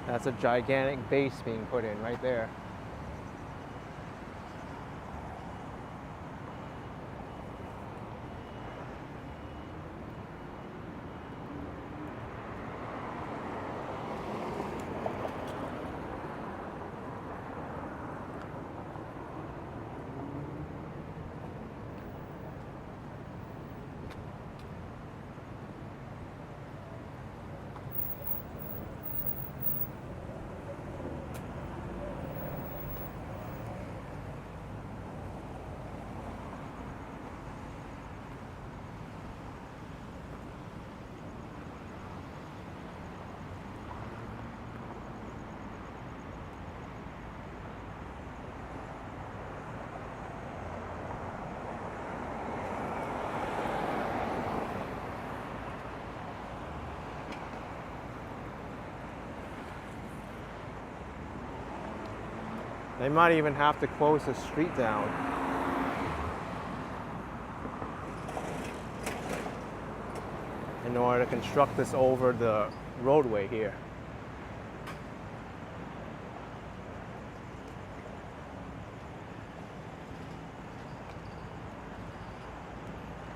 That's a gigantic base being put in right there. They might even have to close the street down. in order to construct this over the roadway here.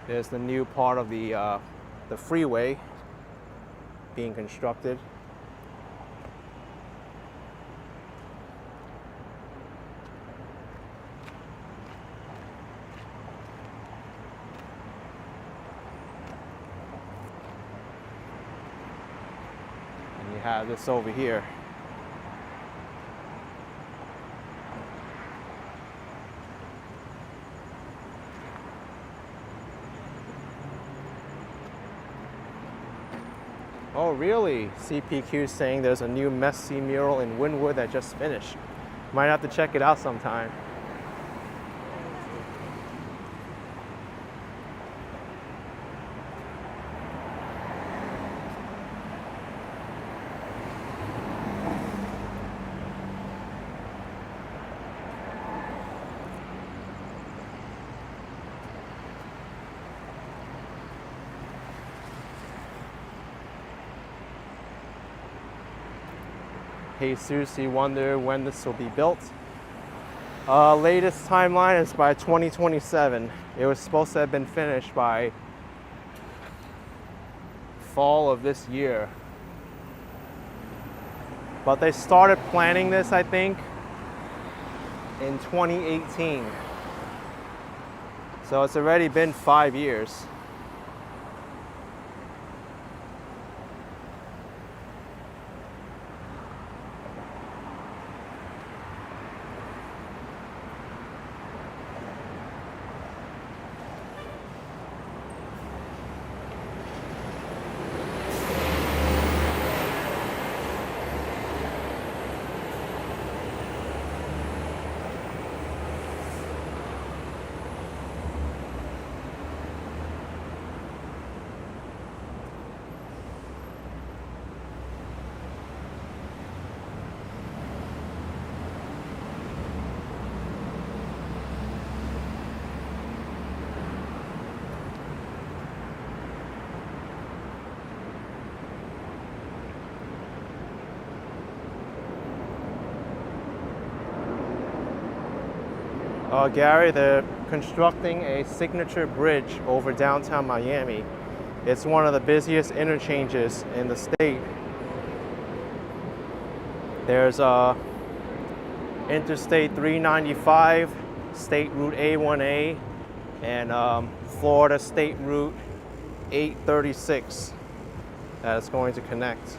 There's the new part of the freeway being constructed. And you have this over here. Oh really? CPQ saying there's a new messy mural in Wynwood that just finished. Might have to check it out sometime. Jesus, you wonder when this will be built. Latest timeline is by 2027. It was supposed to have been finished by fall of this year. But they started planning this, I think, in 2018. So it's already been 5 years. Gary, they're constructing a signature bridge over downtown Miami. It's one of the busiest interchanges in the state. There's Interstate 395, State Route A1A, and Florida State Route 836 that is going to connect.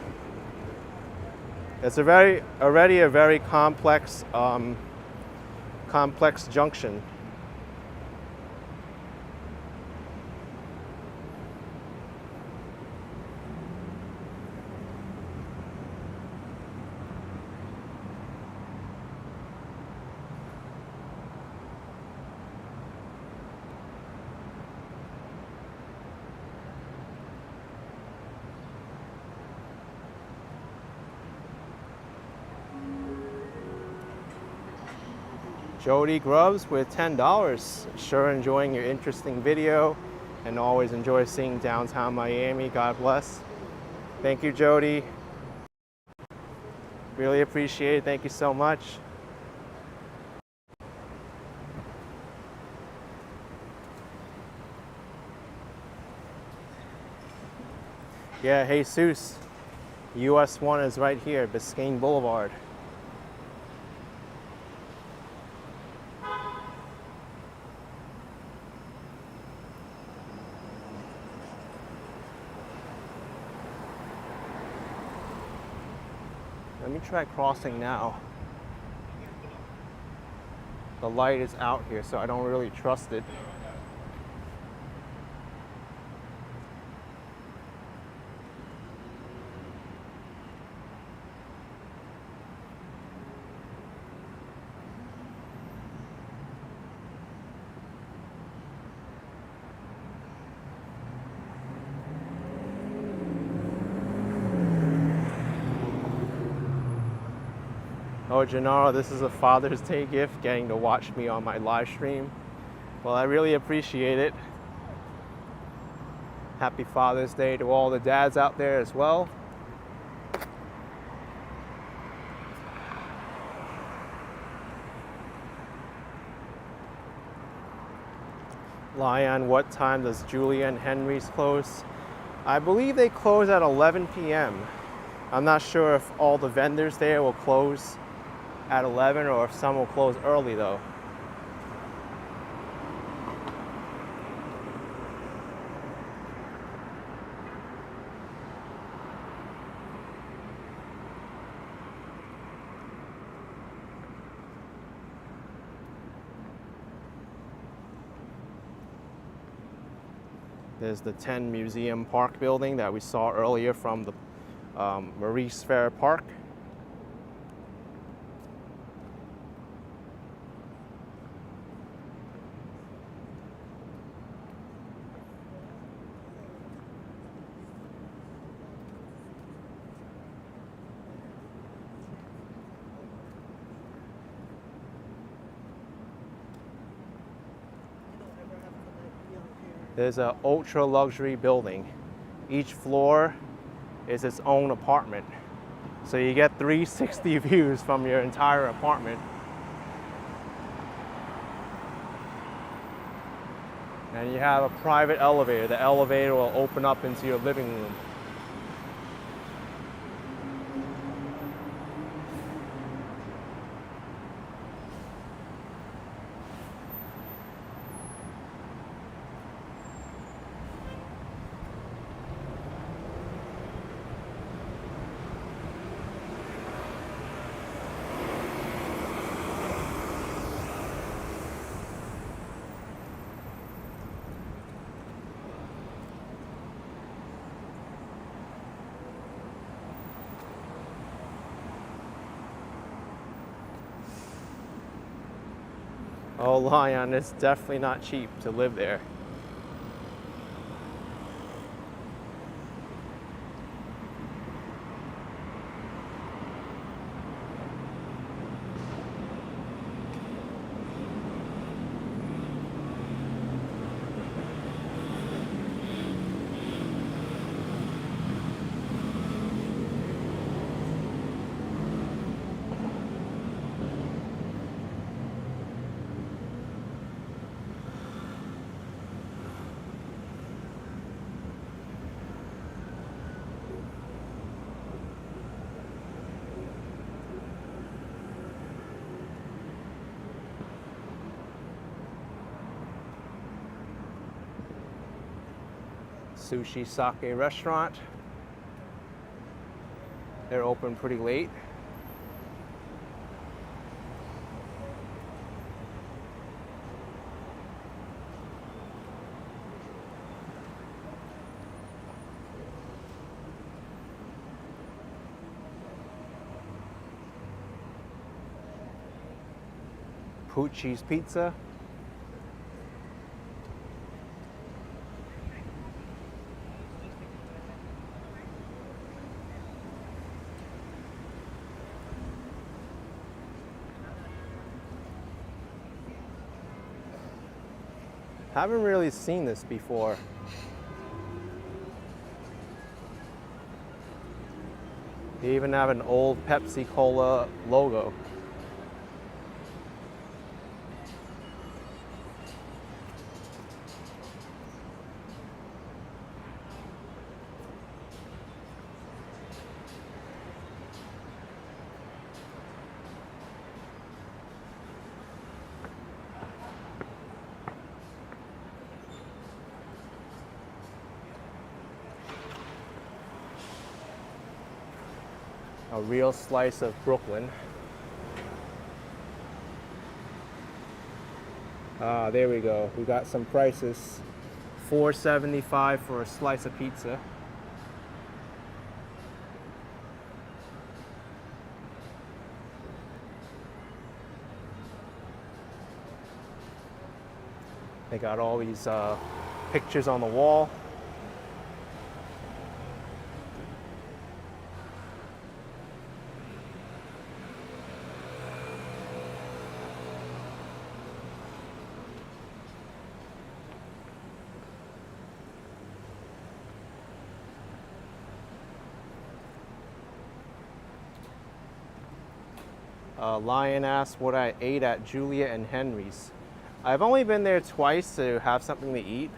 It's already a very complex junction. Jody Grubbs with $10. Sure enjoying your interesting video and always enjoy seeing downtown Miami. God bless. Thank you, Jody. Really appreciate it. Thank you so much. Yeah, Jesus. US 1 is right here, Biscayne Boulevard. Let me try crossing now. The light is out here, so I don't really trust it. Oh, Gennaro, this is a Father's Day gift, getting to watch me on my live stream. Well, I really appreciate it. Happy Father's Day to all the dads out there as well. Lion, what time does Julia and Henry's close? I believe they close at 11 p.m. I'm not sure if all the vendors there will close at 11 or if some will close early though. There's the 10 Museum Park building that we saw earlier from the Maurice Fair Park. There's an ultra luxury building. Each floor is its own apartment. So you get 360 views from your entire apartment. And you have a private elevator. The elevator will open up into your living room. Oh, Lion, it's definitely not cheap to live there. Sushi Sake restaurant. They're open pretty late. Pucci's Pizza. Haven't really seen this before. They even have an old Pepsi Cola logo. A real slice of Brooklyn. Ah, there we go. We got some prices. $4.75 for a slice of pizza. They got all these pictures on the wall. Lion asked what I ate at Julia and Henry's. I've only been there twice to have something to eat.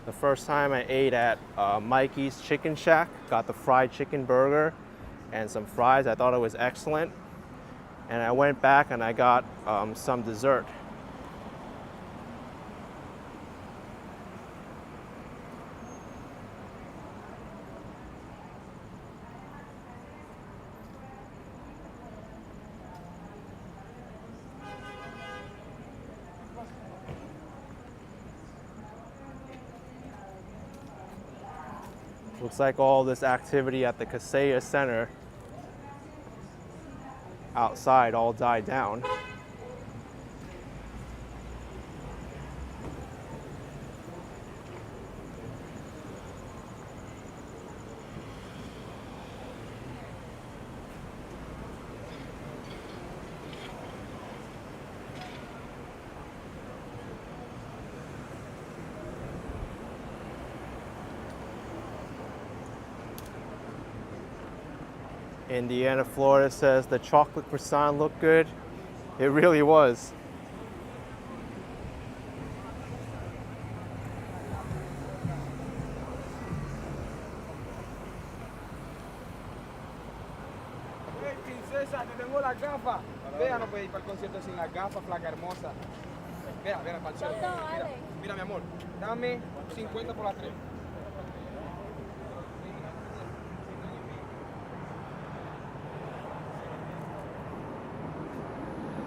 The first time I ate at Mikey's Chicken Shack, got the fried chicken burger and some fries. I thought it was excellent. And I went back and I got some dessert. Looks like all this activity at the Kaseya Center outside all died down. Indiana, Florida says the chocolate croissant looked good. It really was. Hey, princesa, te tengo las gafas. Vea, no puede ir para el concierto sin las gafas, flaca hermosa. Vea, vea, para el cielo. Mira, mira, mi amor, dame 50 por las 3.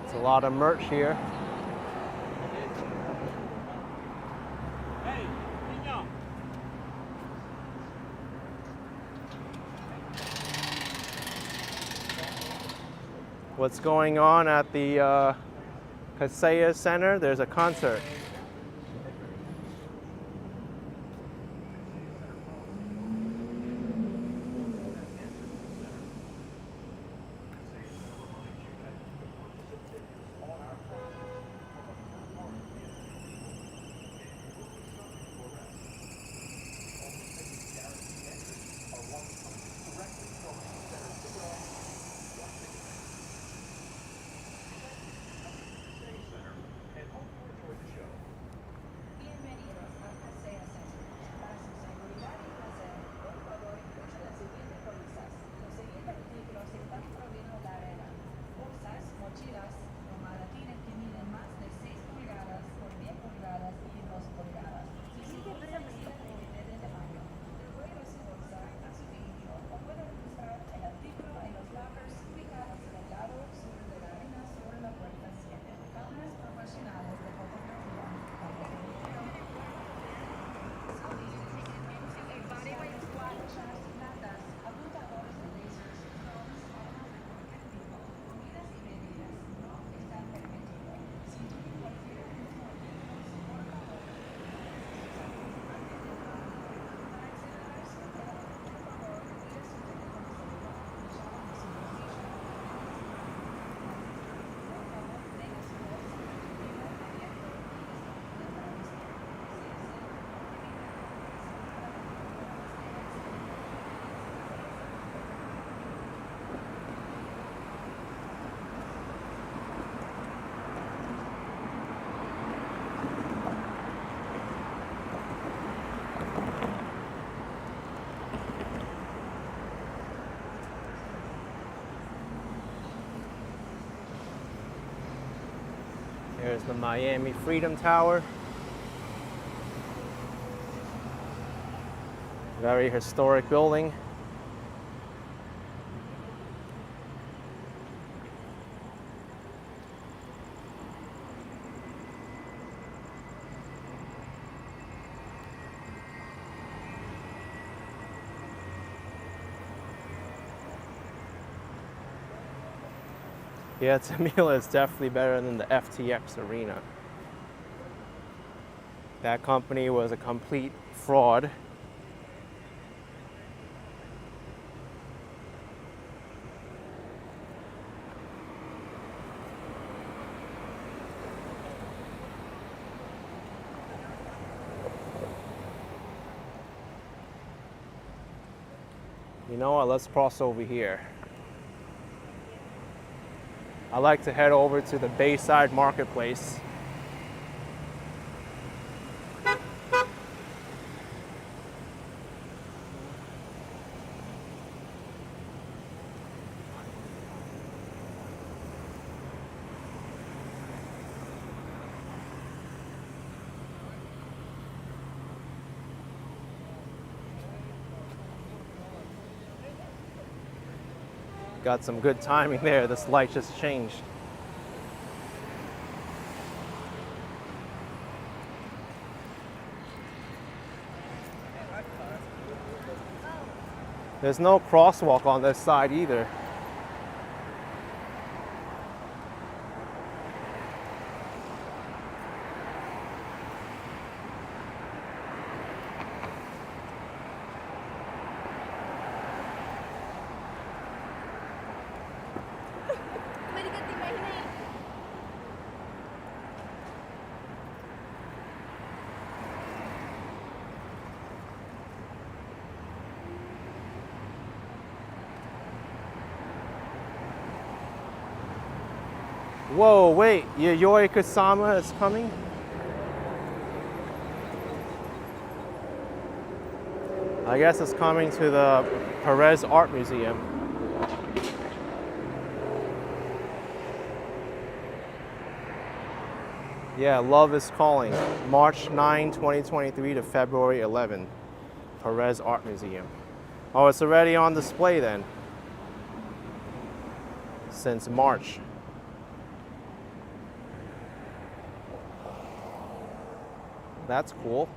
It's a lot of merch here. Hey, niño. What's going on at the Kaseya Center? There's a concert. There's the Miami Freedom Tower. Very historic building. Yeah, Tamila is definitely better than the FTX Arena. That company was a complete fraud. You know what, let's cross over here. I like to head over to the Bayside Marketplace. Got some good timing there. This light just changed. There's no crosswalk on this side either. Whoa, wait, Yayoi Kusama is coming? I guess it's coming to the Pérez Art Museum. Yeah, Love is Calling. March 9, 2023 to February 11. Pérez Art Museum. Oh, it's already on display then. Since March. That's cool.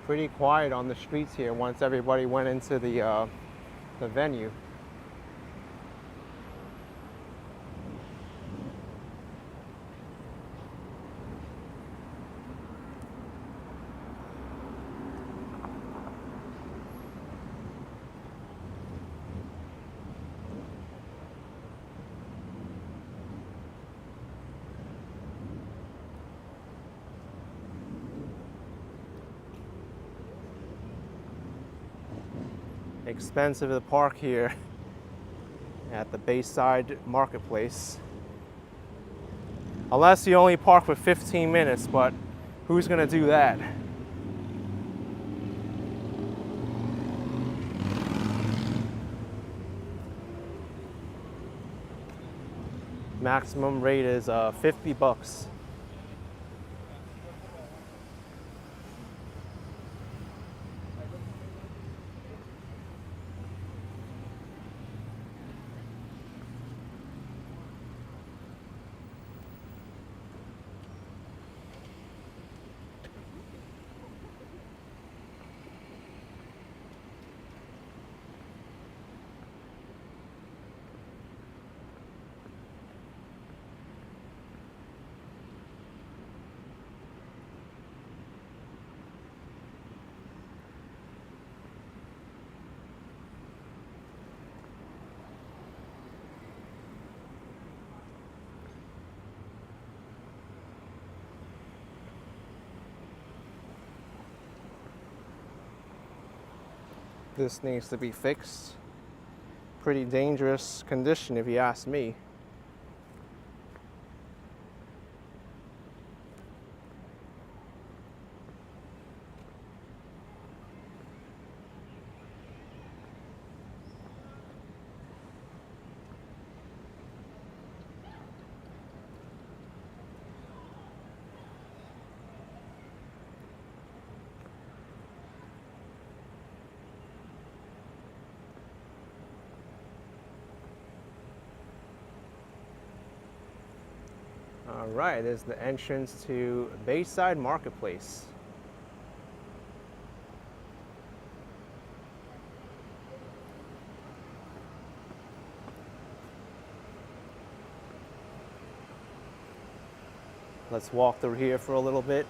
Pretty quiet on the streets here once everybody went into the venue. Expensive to park here at the Bayside Marketplace. Unless you only park for 15 minutes, but who's gonna do that? Maximum rate is 50 bucks. This needs to be fixed. Pretty dangerous condition if you ask me. All right, there's the entrance to Bayside Marketplace. Let's walk through here for a little bit.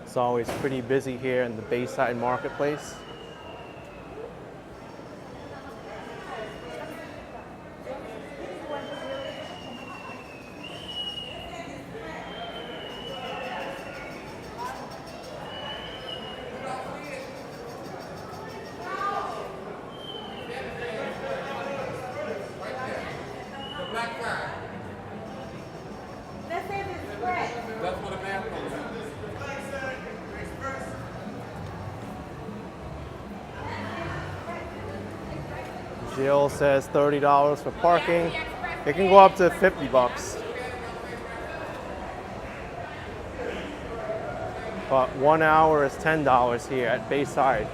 It's always pretty busy here in the Bayside Marketplace. Jill says $30 for parking. It can go up to 50 bucks. But 1 hour is $10 here at Bayside.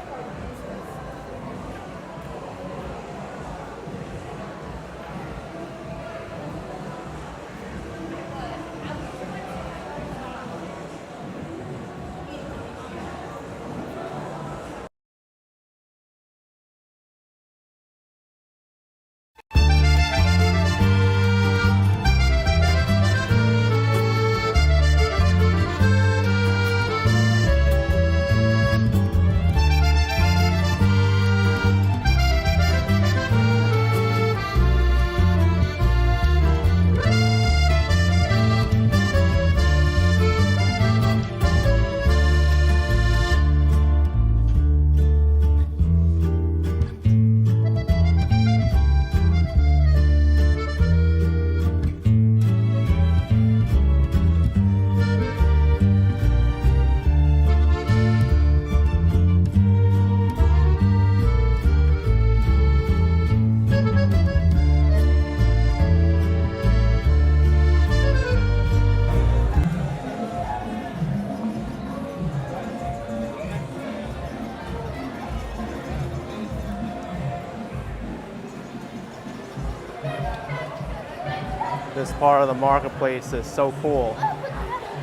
This part of the marketplace is so cool.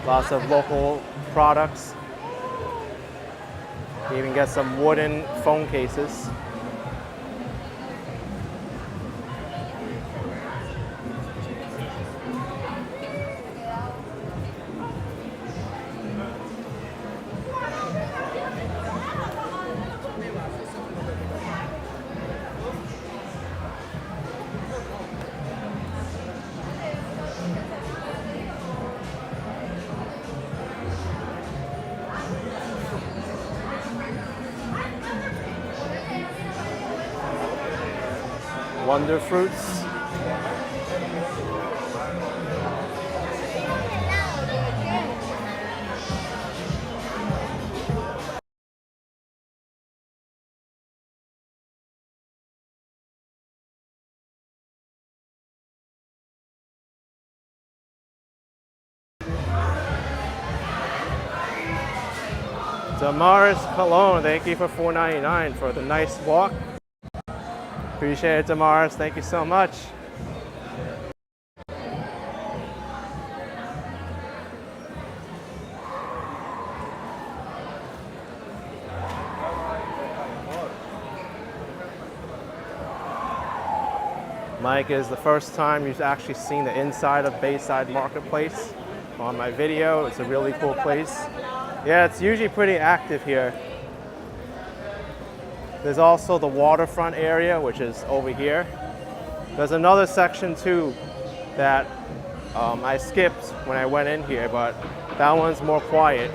Lots of local products. You even get some wooden phone cases. Wonder fruits. Maurice Cologne, thank you for $4.99 for the nice walk. Appreciate it, Maurice. Thank you so much. Mike, is the first time you've actually seen the inside of Bayside Marketplace on my video. It's a really cool place. Yeah, it's usually pretty active here. There's also the waterfront area, which is over here. There's another section too that I skipped when I went in here, but that one's more quiet.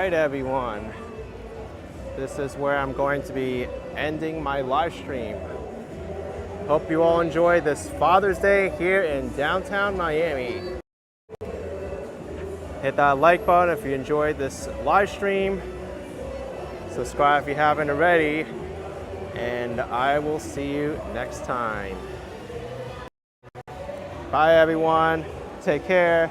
right, everyone. This is where I'm going to be ending my live stream. Hope you all enjoy this Father's Day here in downtown Miami. Hit that like button if you enjoyed this live stream. Subscribe if you haven't already. And I will see you next time. Bye, everyone. Take care.